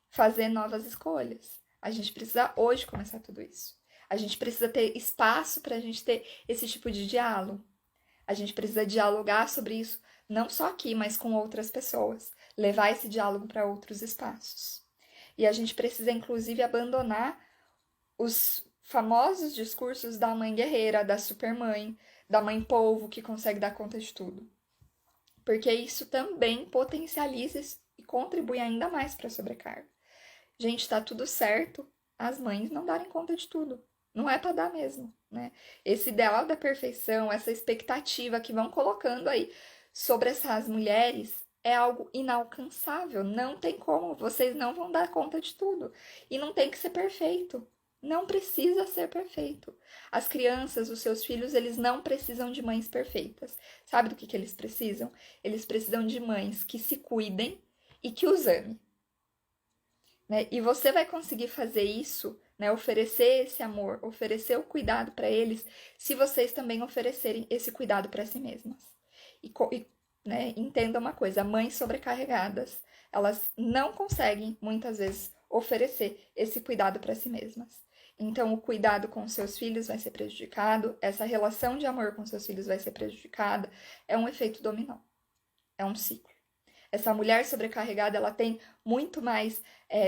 Fazer novas escolhas. A gente precisa hoje começar tudo isso. A gente precisa ter espaço para a gente ter esse tipo de diálogo. A gente precisa dialogar sobre isso, não só aqui, mas com outras pessoas. Levar esse diálogo para outros espaços. E a gente precisa, inclusive, abandonar os famosos discursos da mãe guerreira, da supermãe, da mãe polvo que consegue dar conta de tudo. Porque isso também potencializa e contribui ainda mais para a sobrecarga. Gente, tá tudo certo as mães não darem conta de tudo. Não é para dar mesmo, né? Esse ideal da perfeição, essa expectativa que vão colocando aí sobre essas mulheres é algo inalcançável. Não tem como, vocês não vão dar conta de tudo. E não tem que ser perfeito. Não precisa ser perfeito. As crianças, os seus filhos, eles não precisam de mães perfeitas. Sabe do que eles precisam? Eles precisam de mães que se cuidem e que os amem. Né? E você vai conseguir fazer isso, né? Oferecer esse amor, oferecer o cuidado para eles, se vocês também oferecerem esse cuidado para si mesmas. E né, entenda uma coisa, mães sobrecarregadas, elas não conseguem, muitas vezes, oferecer esse cuidado para si mesmas. Então, o cuidado com seus filhos vai ser prejudicado, essa relação de amor com seus filhos vai ser prejudicada, é um efeito dominó, é um ciclo. Essa mulher sobrecarregada, ela tem muito mais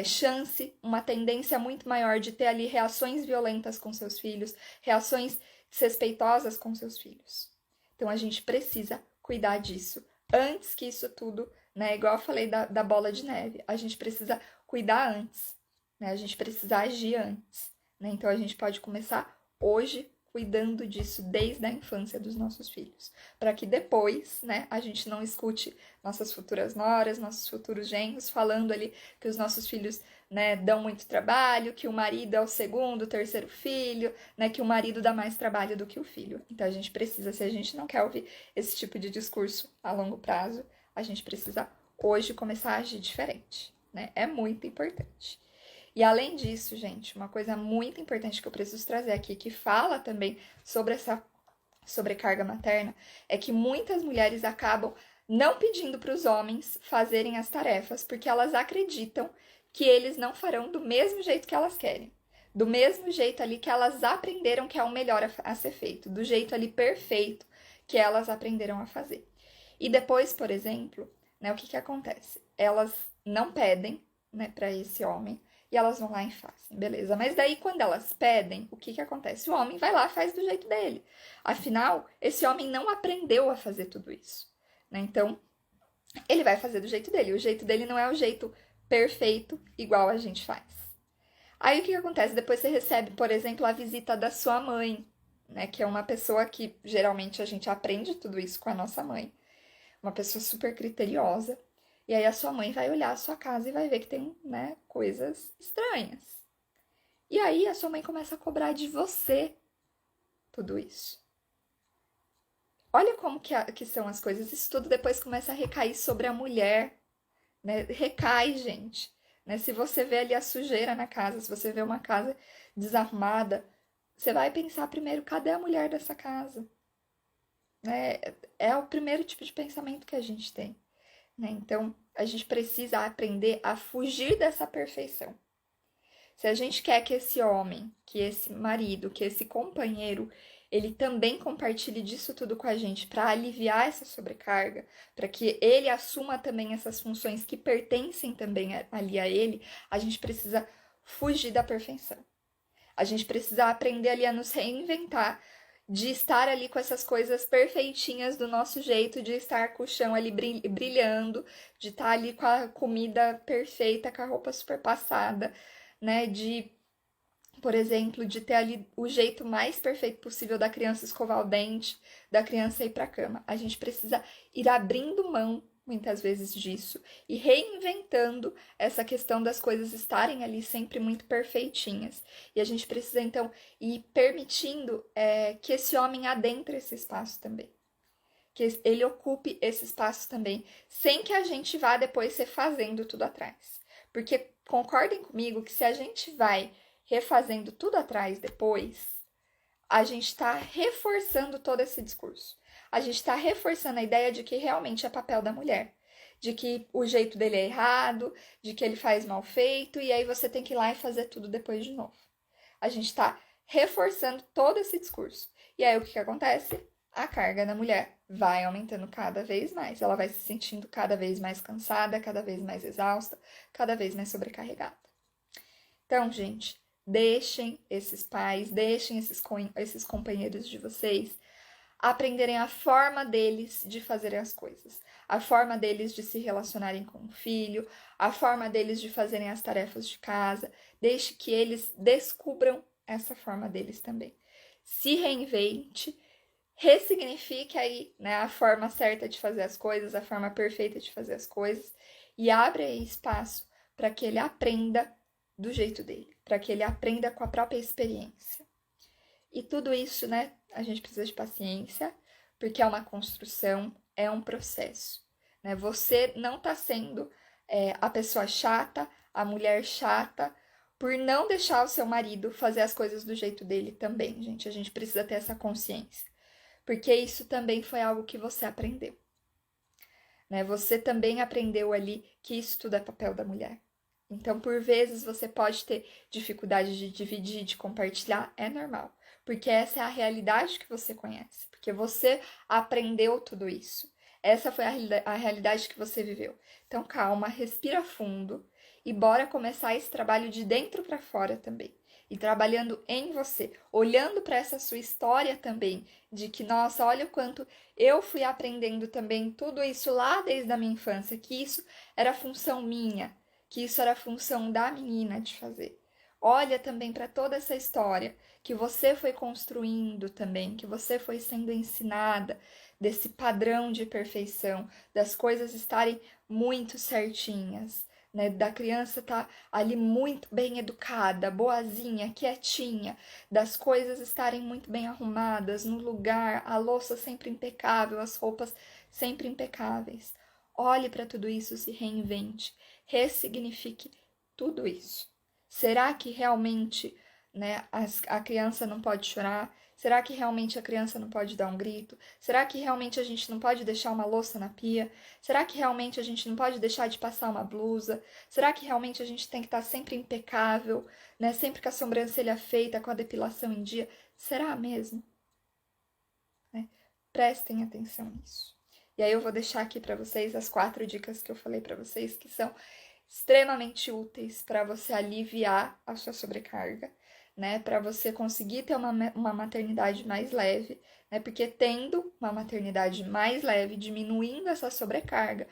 chance, uma tendência muito maior de ter ali reações violentas com seus filhos, reações desrespeitosas com seus filhos. Então, a gente precisa cuidar disso antes que isso tudo, né? Igual eu falei da bola de neve, a gente precisa cuidar antes, né? A gente precisa agir antes, né? Então, a gente pode começar hoje cuidando disso desde a infância dos nossos filhos, para que depois, né, a gente não escute nossas futuras noras, nossos futuros genros falando ali que os nossos filhos, né, dão muito trabalho, que o marido é o segundo, terceiro filho, né, que o marido dá mais trabalho do que o filho. Então a gente precisa, se a gente não quer ouvir esse tipo de discurso a longo prazo, a gente precisa hoje começar a agir diferente, né? É muito importante. E além disso, gente, uma coisa muito importante que eu preciso trazer aqui, que fala também sobre essa sobrecarga materna, é que muitas mulheres acabam não pedindo para os homens fazerem as tarefas, porque elas acreditam que eles não farão do mesmo jeito que elas querem. Do mesmo jeito ali que elas aprenderam que é o melhor a ser feito, do jeito ali perfeito que elas aprenderam a fazer. E depois, por exemplo, né, o que acontece? Elas não pedem, né, para esse homem, e elas vão lá e fazem, beleza. Mas daí, quando elas pedem, o que acontece? O homem vai lá e faz do jeito dele. Afinal, esse homem não aprendeu a fazer tudo isso, né? Então, ele vai fazer do jeito dele. O jeito dele não é o jeito perfeito, igual a gente faz. Aí, o que acontece? Depois você recebe, por exemplo, a visita da sua mãe, né? Que é uma pessoa que, geralmente, a gente aprende tudo isso com a nossa mãe. Uma pessoa super criteriosa. E aí a sua mãe vai olhar a sua casa e vai ver que tem, né, coisas estranhas. E aí a sua mãe começa a cobrar de você tudo isso. Olha como que são as coisas. Isso tudo depois começa a recair sobre a mulher, né? Recai, gente. né? Se você vê ali a sujeira na casa, se você vê uma casa desarrumada, você vai pensar primeiro, cadê a mulher dessa casa? Né? É o primeiro tipo de pensamento que a gente tem, né? Então, a gente precisa aprender a fugir dessa perfeição. Se a gente quer que esse homem, que esse marido, que esse companheiro, ele também compartilhe disso tudo com a gente para aliviar essa sobrecarga, para que ele assuma também essas funções que pertencem também ali a ele, a gente precisa fugir da perfeição. A gente precisa aprender ali a nos reinventar, de estar ali com essas coisas perfeitinhas do nosso jeito, de estar com o chão ali brilhando, de estar ali com a comida perfeita, com a roupa super passada, né? De, por exemplo, de ter ali o jeito mais perfeito possível da criança escovar o dente, da criança ir para a cama. A gente precisa ir abrindo mão muitas vezes disso e reinventando essa questão das coisas estarem ali sempre muito perfeitinhas. E a gente precisa então ir permitindo que esse homem adentre esse espaço também, que ele ocupe esse espaço também, sem que a gente vá depois refazendo tudo atrás. Porque concordem comigo que se a gente vai refazendo tudo atrás depois, a gente está reforçando todo esse discurso. A gente está reforçando a ideia de que realmente é papel da mulher. De que o jeito dele é errado, de que ele faz mal feito, e aí você tem que ir lá e fazer tudo depois de novo. A gente está reforçando todo esse discurso. E aí o que acontece? A carga da mulher vai aumentando cada vez mais. Ela vai se sentindo cada vez mais cansada, cada vez mais exausta, cada vez mais sobrecarregada. Então, gente, deixem esses pais, deixem esses companheiros de vocês aprenderem a forma deles de fazerem as coisas, a forma deles de se relacionarem com o filho, a forma deles de fazerem as tarefas de casa. Deixe que eles descubram essa forma deles também. Se reinvente, ressignifique aí, né, a forma certa de fazer as coisas, a forma perfeita de fazer as coisas e abre aí espaço para que ele aprenda do jeito dele, para que ele aprenda com a própria experiência. E tudo isso, né, a gente precisa de paciência, porque é uma construção, é um processo, né? Você não está sendo a pessoa chata, a mulher chata, por não deixar o seu marido fazer as coisas do jeito dele também, gente. A gente precisa ter essa consciência, porque isso também foi algo que você aprendeu, né? Você também aprendeu ali que isso tudo é papel da mulher. Então, por vezes, você pode ter dificuldade de dividir, de compartilhar, é normal. Porque essa é a realidade que você conhece. Porque você aprendeu tudo isso. Essa foi a realidade que você viveu. Então, calma, respira fundo e bora começar esse trabalho de dentro para fora também. E trabalhando em você, olhando para essa sua história também, de que, nossa, olha o quanto eu fui aprendendo também tudo isso lá desde a minha infância, que isso era função minha, que isso era função da menina de fazer. Olha também para toda essa história que você foi construindo também, que você foi sendo ensinada desse padrão de perfeição, das coisas estarem muito certinhas, né? Da criança estar ali muito bem educada, boazinha, quietinha, das coisas estarem muito bem arrumadas no lugar, a louça sempre impecável, as roupas sempre impecáveis. Olhe para tudo isso, se reinvente, ressignifique tudo isso. Será que realmente, né, a criança não pode chorar? Será que realmente a criança não pode dar um grito? Será que realmente a gente não pode deixar uma louça na pia? Será que realmente a gente não pode deixar de passar uma blusa? Será que realmente a gente tem que estar sempre impecável, né? Sempre com a sobrancelha feita, com a depilação em dia? Será mesmo? Né? Prestem atenção nisso. E aí eu vou deixar aqui para vocês as 4 dicas que eu falei para vocês, que são extremamente úteis para você aliviar a sua sobrecarga, né? Para você conseguir ter uma maternidade mais leve, né? Porque tendo uma maternidade mais leve, diminuindo essa sobrecarga,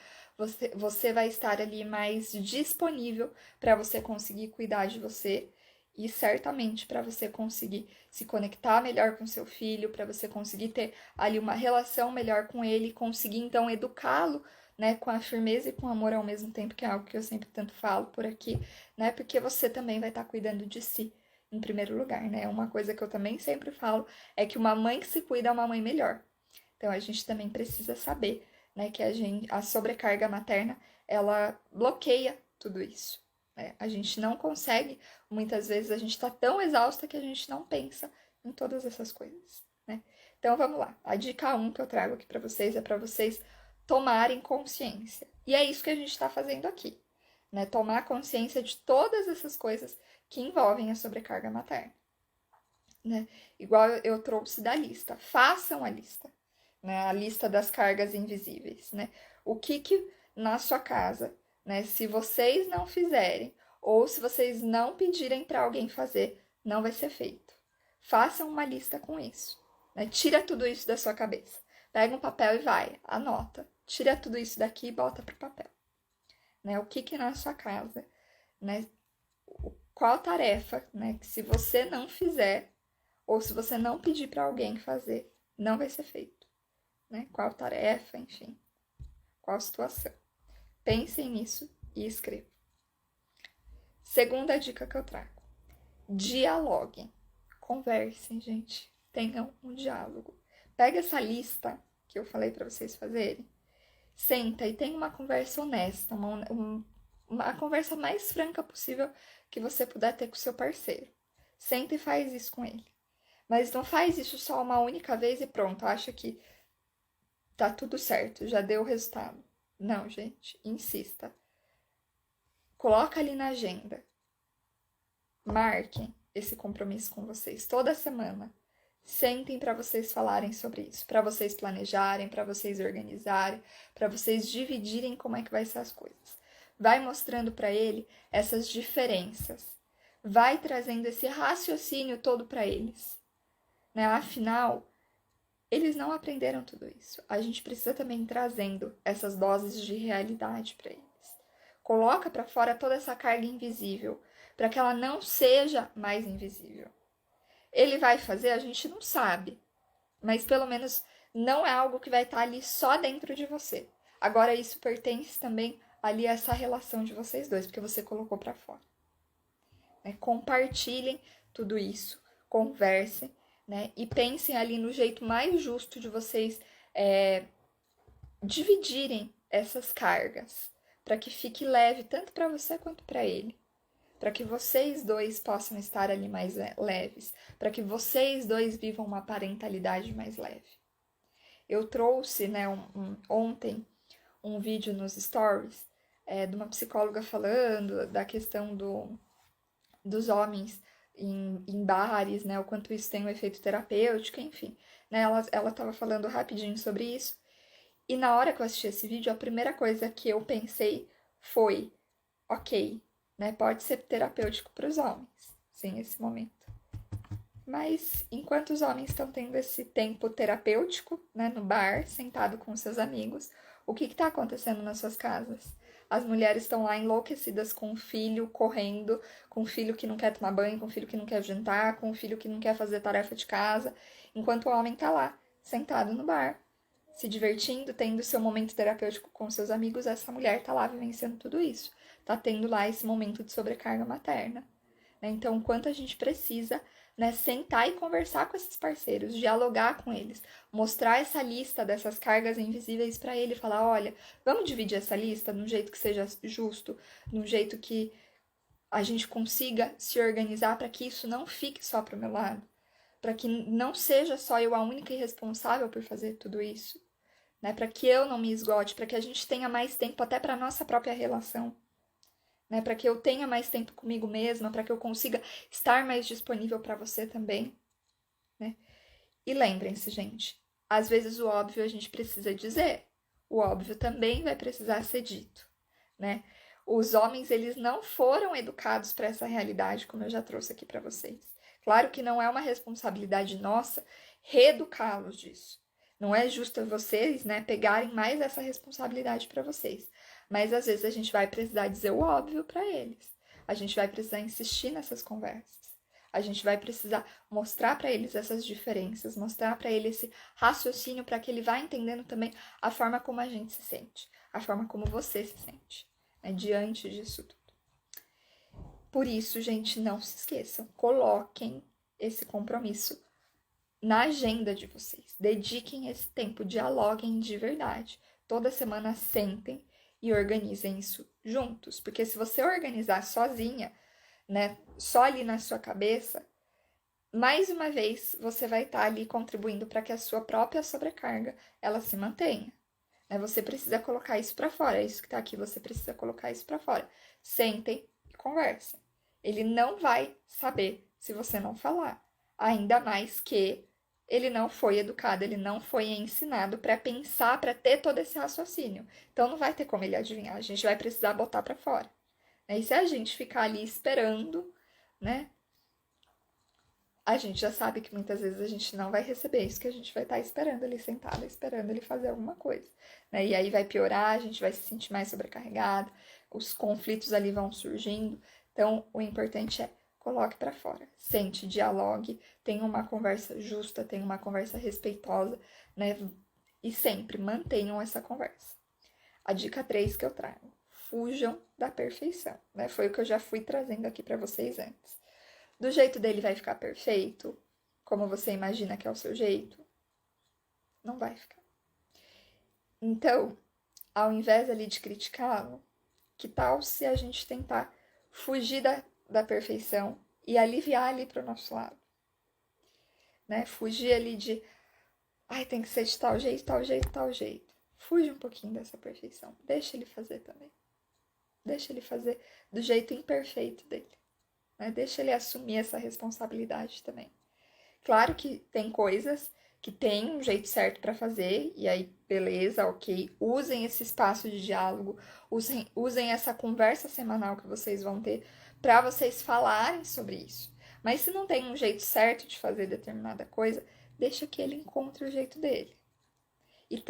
você vai estar ali mais disponível para você conseguir cuidar de você e certamente para você conseguir se conectar melhor com seu filho, para você conseguir ter ali uma relação melhor com ele, conseguir então educá-lo, né, com a firmeza e com o amor ao mesmo tempo, que é algo que eu sempre tanto falo por aqui, né, porque você também vai estar cuidando de si em primeiro lugar, né? Uma coisa que eu também sempre falo é que uma mãe que se cuida é uma mãe melhor. Então a gente também precisa saber, né, que a sobrecarga materna, ela bloqueia tudo isso. né? A gente não consegue, muitas vezes a gente está tão exausta que a gente não pensa em todas essas coisas, né? Então vamos lá. A dica 1 que eu trago aqui para vocês é para vocês tomarem consciência. E é isso que a gente está fazendo aqui, né? Tomar consciência de todas essas coisas que envolvem a sobrecarga materna, né? Igual eu trouxe da lista. Façam a lista, né? A lista das cargas invisíveis, né? O que na sua casa, né? Se vocês não fizerem ou se vocês não pedirem para alguém fazer, não vai ser feito. Façam uma lista com isso, né? Tira tudo isso da sua cabeça. Pega um papel e vai, anota. Tira tudo isso daqui e bota pro papel, né? O que na sua casa, né? Qual tarefa, né? Que se você não fizer ou se você não pedir para alguém fazer, não vai ser feito, né? Qual tarefa, enfim, qual situação. Pensem nisso e escrevam. Segunda dica que eu trago: dialoguem. Conversem, gente. Tenham um diálogo. Pega essa lista que eu falei para vocês fazerem, senta e tenha uma conversa honesta, uma conversa mais franca possível que você puder ter com o seu parceiro. Senta e faz isso com ele. Mas não faz isso só uma única vez e pronto, acha que tá tudo certo, já deu o resultado. Não, gente, insista. Coloca ali na agenda. Marquem esse compromisso com vocês toda semana. Sentem para vocês falarem sobre isso, para vocês planejarem, para vocês organizarem, para vocês dividirem como é que vai ser as coisas. Vai mostrando para ele essas diferenças. Vai trazendo esse raciocínio todo para eles, né? Afinal, eles não aprenderam tudo isso. A gente precisa também ir trazendo essas doses de realidade para eles. Coloca para fora toda essa carga invisível, para que ela não seja mais invisível. Ele vai fazer, a gente não sabe, mas pelo menos não é algo que vai estar ali só dentro de você. Agora isso pertence também ali a essa relação de vocês dois, porque você colocou para fora. Né? Compartilhem tudo isso, conversem, né? E pensem ali no jeito mais justo de vocês dividirem essas cargas, para que fique leve tanto para você quanto para ele. Para que vocês dois possam estar ali mais leves, para que vocês dois vivam uma parentalidade mais leve. Eu trouxe, né, ontem um vídeo nos stories de uma psicóloga falando da questão dos homens em bares, né, o quanto isso tem um efeito terapêutico, enfim. Né, ela estava falando rapidinho sobre isso. E na hora que eu assisti esse vídeo, a primeira coisa que eu pensei foi, ok, né? Pode ser terapêutico para os homens, sim, esse momento. Mas enquanto os homens estão tendo esse tempo terapêutico, né, no bar, sentado com seus amigos, o que está acontecendo nas suas casas? As mulheres estão lá enlouquecidas com o filho correndo, com o filho que não quer tomar banho, com o filho que não quer jantar, com o filho que não quer fazer tarefa de casa, enquanto o homem está lá, sentado no bar, se divertindo, tendo seu momento terapêutico com seus amigos. Essa mulher está lá vivenciando tudo isso. Tá tendo lá esse momento de sobrecarga materna. Né? Então, o quanto a gente precisa, né, sentar e conversar com esses parceiros, dialogar com eles, mostrar essa lista dessas cargas invisíveis para ele, falar, olha, vamos dividir essa lista de um jeito que seja justo, de um jeito que a gente consiga se organizar para que isso não fique só pro meu lado, para que não seja só eu a única responsável por fazer tudo isso, né? Para que eu não me esgote, para que a gente tenha mais tempo até para nossa própria relação. Né, para que eu tenha mais tempo comigo mesma, para que eu consiga estar mais disponível para você também, né? E lembrem-se, gente, às vezes o óbvio a gente precisa dizer, o óbvio também vai precisar ser dito, né? Os homens, eles não foram educados para essa realidade, como eu já trouxe aqui para vocês. Claro que não é uma responsabilidade nossa reeducá-los disso. Não é justo vocês, né, pegarem mais essa responsabilidade para vocês. Mas às vezes a gente vai precisar dizer o óbvio para eles. A gente vai precisar insistir nessas conversas. A gente vai precisar mostrar para eles essas diferenças, mostrar para ele esse raciocínio para que ele vá entendendo também a forma como a gente se sente, a forma como você se sente, né, diante disso tudo. Por isso, gente, não se esqueçam, coloquem esse compromisso na agenda de vocês. Dediquem esse tempo, dialoguem de verdade. Toda semana sentem e organizem isso juntos. Porque se você organizar sozinha, né, só ali na sua cabeça, mais uma vez você vai estar ali contribuindo para que a sua própria sobrecarga ela se mantenha. Né? Você precisa colocar isso para fora, é isso que está aqui, você precisa colocar isso para fora. Sentem e conversem. Ele não vai saber se você não falar. Ainda mais que ele não foi educado, ele não foi ensinado para pensar, para ter todo esse raciocínio. Então não vai ter como ele adivinhar, a gente vai precisar botar para fora. E se a gente ficar ali esperando, né? A gente já sabe que muitas vezes a gente não vai receber isso que a gente vai estar esperando ali sentada, esperando ele fazer alguma coisa. Né? E aí vai piorar, a gente vai se sentir mais sobrecarregado, os conflitos ali vão surgindo. Então, o importante é coloque para fora, sente, dialogue, tenha uma conversa justa, tenha uma conversa respeitosa, né? E sempre mantenham essa conversa. A dica 3 que eu trago, fujam da perfeição, né? Foi o que eu já fui trazendo aqui para vocês antes. Do jeito dele vai ficar perfeito? Como você imagina que é o seu jeito? Não vai ficar. Então, ao invés ali de criticá-lo, que tal se a gente tentar fugir da perfeição e aliviar ali para o nosso lado? Né? Fugir ali de, ai, tem que ser de tal jeito, tal jeito, tal jeito. Fuge um pouquinho dessa perfeição. Deixa ele fazer também. Deixa ele fazer do jeito imperfeito dele. Né? Deixa ele assumir essa responsabilidade também. Claro que tem coisas que tem um jeito certo para fazer, e aí, beleza, ok. Usem esse espaço de diálogo, usem essa conversa semanal que vocês vão ter para vocês falarem sobre isso. Mas se não tem um jeito certo de fazer determinada coisa, deixa que ele encontre o jeito dele. E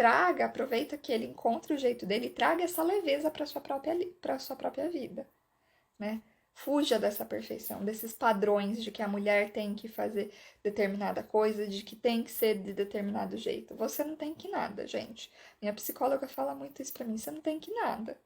aproveita que ele encontre o jeito dele e traga essa leveza para sua própria vida, né? Fuja dessa perfeição, desses padrões de que a mulher tem que fazer determinada coisa, de que tem que ser de determinado jeito. Você não tem que nada, gente. Minha psicóloga fala muito isso pra mim, você não tem que nada.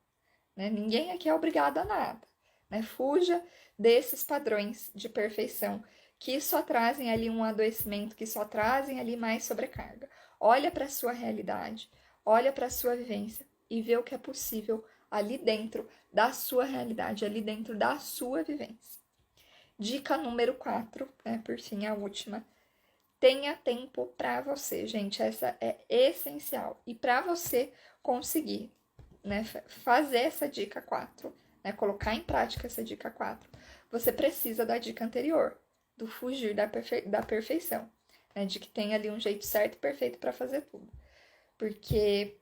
Né? Ninguém aqui é obrigado a nada. Né? Fuja desses padrões de perfeição que só trazem ali um adoecimento, que só trazem ali mais sobrecarga. Olha para a sua realidade, olha para a sua vivência e vê o que é possível ali dentro da sua realidade, ali dentro da sua vivência. Dica número 4, né, por fim, a última. Tenha tempo para você, gente, essa é essencial. E para você conseguir, né, fazer essa dica 4, né, colocar em prática essa dica 4, você precisa da dica anterior, do fugir da perfeição, né, de que tem ali um jeito certo e perfeito para fazer tudo. Porque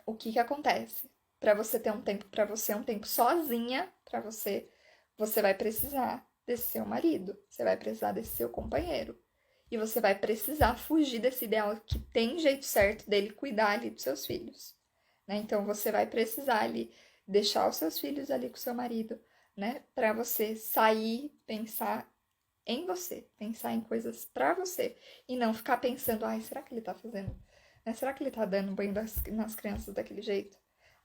o que acontece? Para você ter um tempo para você, um tempo sozinha para você, você vai precisar desse seu marido, você vai precisar desse seu companheiro. E você vai precisar fugir desse ideal que tem jeito certo dele cuidar ali dos seus filhos. Né? Então, você vai precisar ali deixar os seus filhos ali com o seu marido, né? Para você sair, pensar em você, pensar em coisas para você. E não ficar pensando, ai, será que ele tá fazendo? Né? Será que ele tá dando banho nas crianças daquele jeito?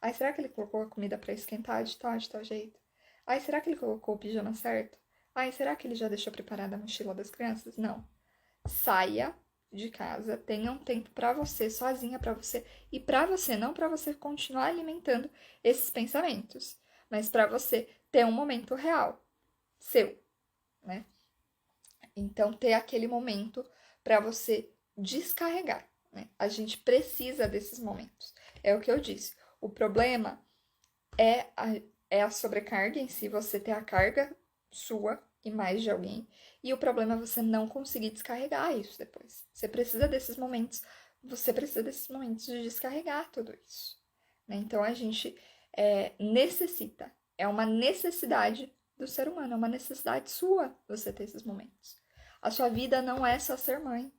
Ai, será que ele colocou a comida para esquentar de tal jeito? Ai, será que ele colocou o pijama certo? Ai, será que ele já deixou preparada a mochila das crianças? Não. Saia de casa, tenha um tempo para você, sozinha para você e para você, não para você continuar alimentando esses pensamentos, mas para você ter um momento real seu, né? Então ter aquele momento para você descarregar, né? A gente precisa desses momentos. É o que eu disse. O problema é a sobrecarga em si, você ter a carga sua e mais de alguém. E o problema é você não conseguir descarregar isso depois. Você precisa desses momentos de descarregar tudo isso. Né? Então a gente necessita, é uma necessidade do ser humano, é uma necessidade sua você ter esses momentos. A sua vida não é só ser mãe.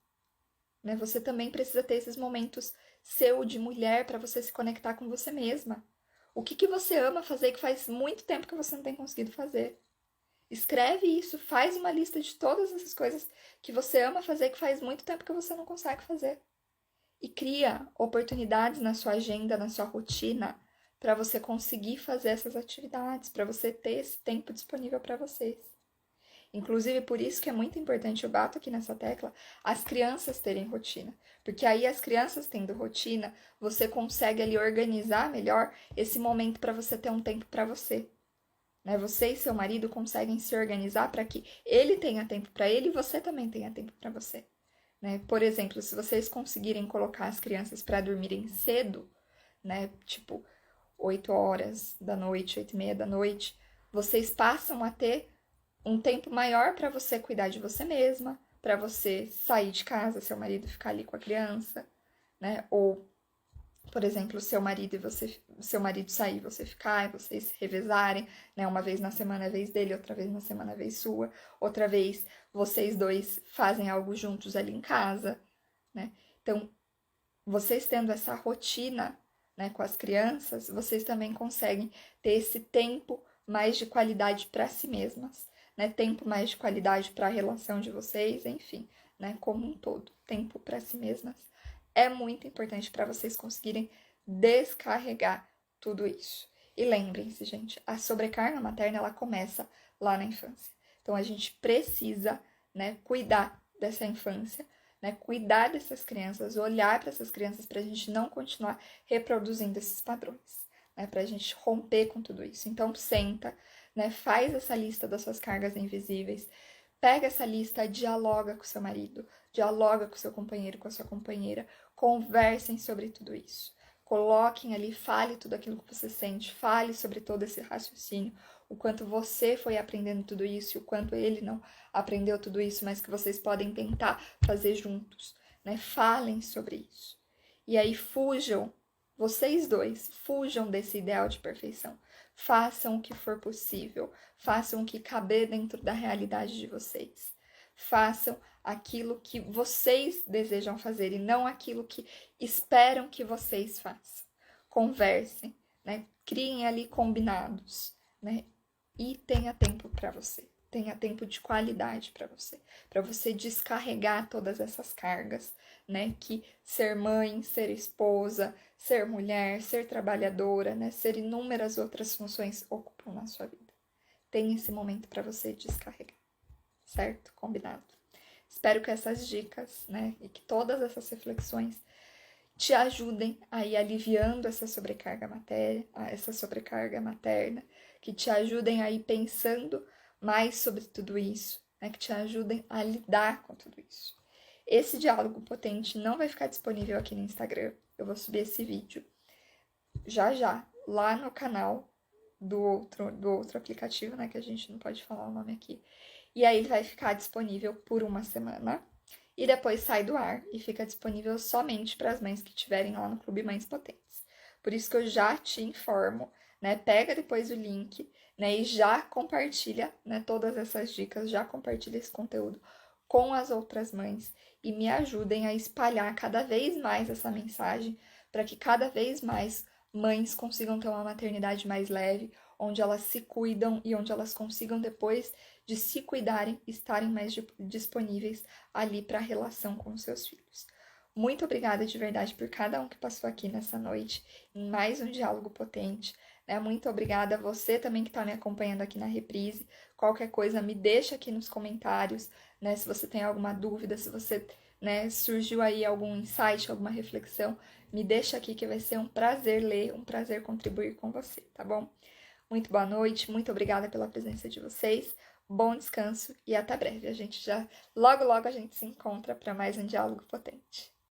Né? Você também precisa ter esses momentos seu de mulher para você se conectar com você mesma. O que você ama fazer que faz muito tempo que você não tem conseguido fazer? Escreve isso, faz uma lista de todas essas coisas que você ama fazer que faz muito tempo que você não consegue fazer. E cria oportunidades na sua agenda, na sua rotina, para você conseguir fazer essas atividades, para você ter esse tempo disponível para vocês. Inclusive, por isso que é muito importante, eu bato aqui nessa tecla, as crianças terem rotina. Porque aí as crianças tendo rotina, você consegue ali organizar melhor esse momento para você ter um tempo para você. Né? Você e seu marido conseguem se organizar para que ele tenha tempo para ele e você também tenha tempo para você. Né? Por exemplo, se vocês conseguirem colocar as crianças para dormirem cedo, né? Tipo 8 horas da noite, 8 e meia da noite, vocês passam a ter um tempo maior para você cuidar de você mesma, para você sair de casa, seu marido ficar ali com a criança, né? Ou, por exemplo, seu marido sair, você ficar, e vocês se revezarem, né? Uma vez na semana é vez dele, outra vez na semana é vez sua, outra vez vocês dois fazem algo juntos ali em casa, né? Então, vocês tendo essa rotina, né, com as crianças, vocês também conseguem ter esse tempo mais de qualidade para si mesmas, né? Tempo mais de qualidade para a relação de vocês, enfim, né, como um todo, tempo para si mesmas é muito importante para vocês conseguirem descarregar tudo isso. E lembrem-se, gente, a sobrecarga materna ela começa lá na infância. Então a gente precisa, né, cuidar dessa infância, né, cuidar dessas crianças, olhar para essas crianças para a gente não continuar reproduzindo esses padrões, né, para a gente romper com tudo isso. Então senta, né, faz essa lista das suas cargas invisíveis, pega essa lista, dialoga com seu marido, dialoga com seu companheiro, com a sua companheira, conversem sobre tudo isso. Coloquem ali, fale tudo aquilo que você sente, fale sobre todo esse raciocínio, o quanto você foi aprendendo tudo isso e o quanto ele não aprendeu tudo isso, mas que vocês podem tentar fazer juntos, né? Falem sobre isso. E aí fujam, vocês dois, fujam desse ideal de perfeição. Façam o que for possível, façam o que caber dentro da realidade de vocês. Façam aquilo que vocês desejam fazer e não aquilo que esperam que vocês façam. Conversem, né? Criem ali combinados, né? E tenha tempo para você. Tenha tempo de qualidade para você descarregar todas essas cargas, né? Que ser mãe, ser esposa, ser mulher, ser trabalhadora, né? Ser inúmeras outras funções ocupam na sua vida. Tenha esse momento para você descarregar, certo? Combinado. Espero que essas dicas, né? E que todas essas reflexões te ajudem a ir aliviando essa sobrecarga materna, que te ajudem a ir pensando mais sobre tudo isso, né? Que te ajudem a lidar com tudo isso. Esse diálogo potente não vai ficar disponível aqui no Instagram. Eu vou subir esse vídeo já lá no canal do outro aplicativo, né? Que a gente não pode falar o nome aqui. E aí ele vai ficar disponível por uma semana. E depois sai do ar e fica disponível somente para as mães que estiverem lá no Clube Mães Potentes. Por isso que eu já te informo, né? Pega depois o link, né? E já compartilha, né? Todas essas dicas, já compartilha esse conteúdo com as outras mães e me ajudem a espalhar cada vez mais essa mensagem para que cada vez mais mães consigam ter uma maternidade mais leve, onde elas se cuidam e onde elas consigam, depois de se cuidarem, estarem mais disponíveis ali para a relação com os seus filhos. Muito obrigada de verdade por cada um que passou aqui nessa noite, em mais um diálogo potente. Né? Muito obrigada a você também que está me acompanhando aqui na reprise. Qualquer coisa, me deixa aqui nos comentários, né? Se você tem alguma dúvida, se você, né, surgiu aí algum insight, alguma reflexão, me deixa aqui que vai ser um prazer ler, um prazer contribuir com você, tá bom? Muito boa noite, muito obrigada pela presença de vocês, bom descanso e até breve. Logo a gente se encontra para mais um diálogo potente.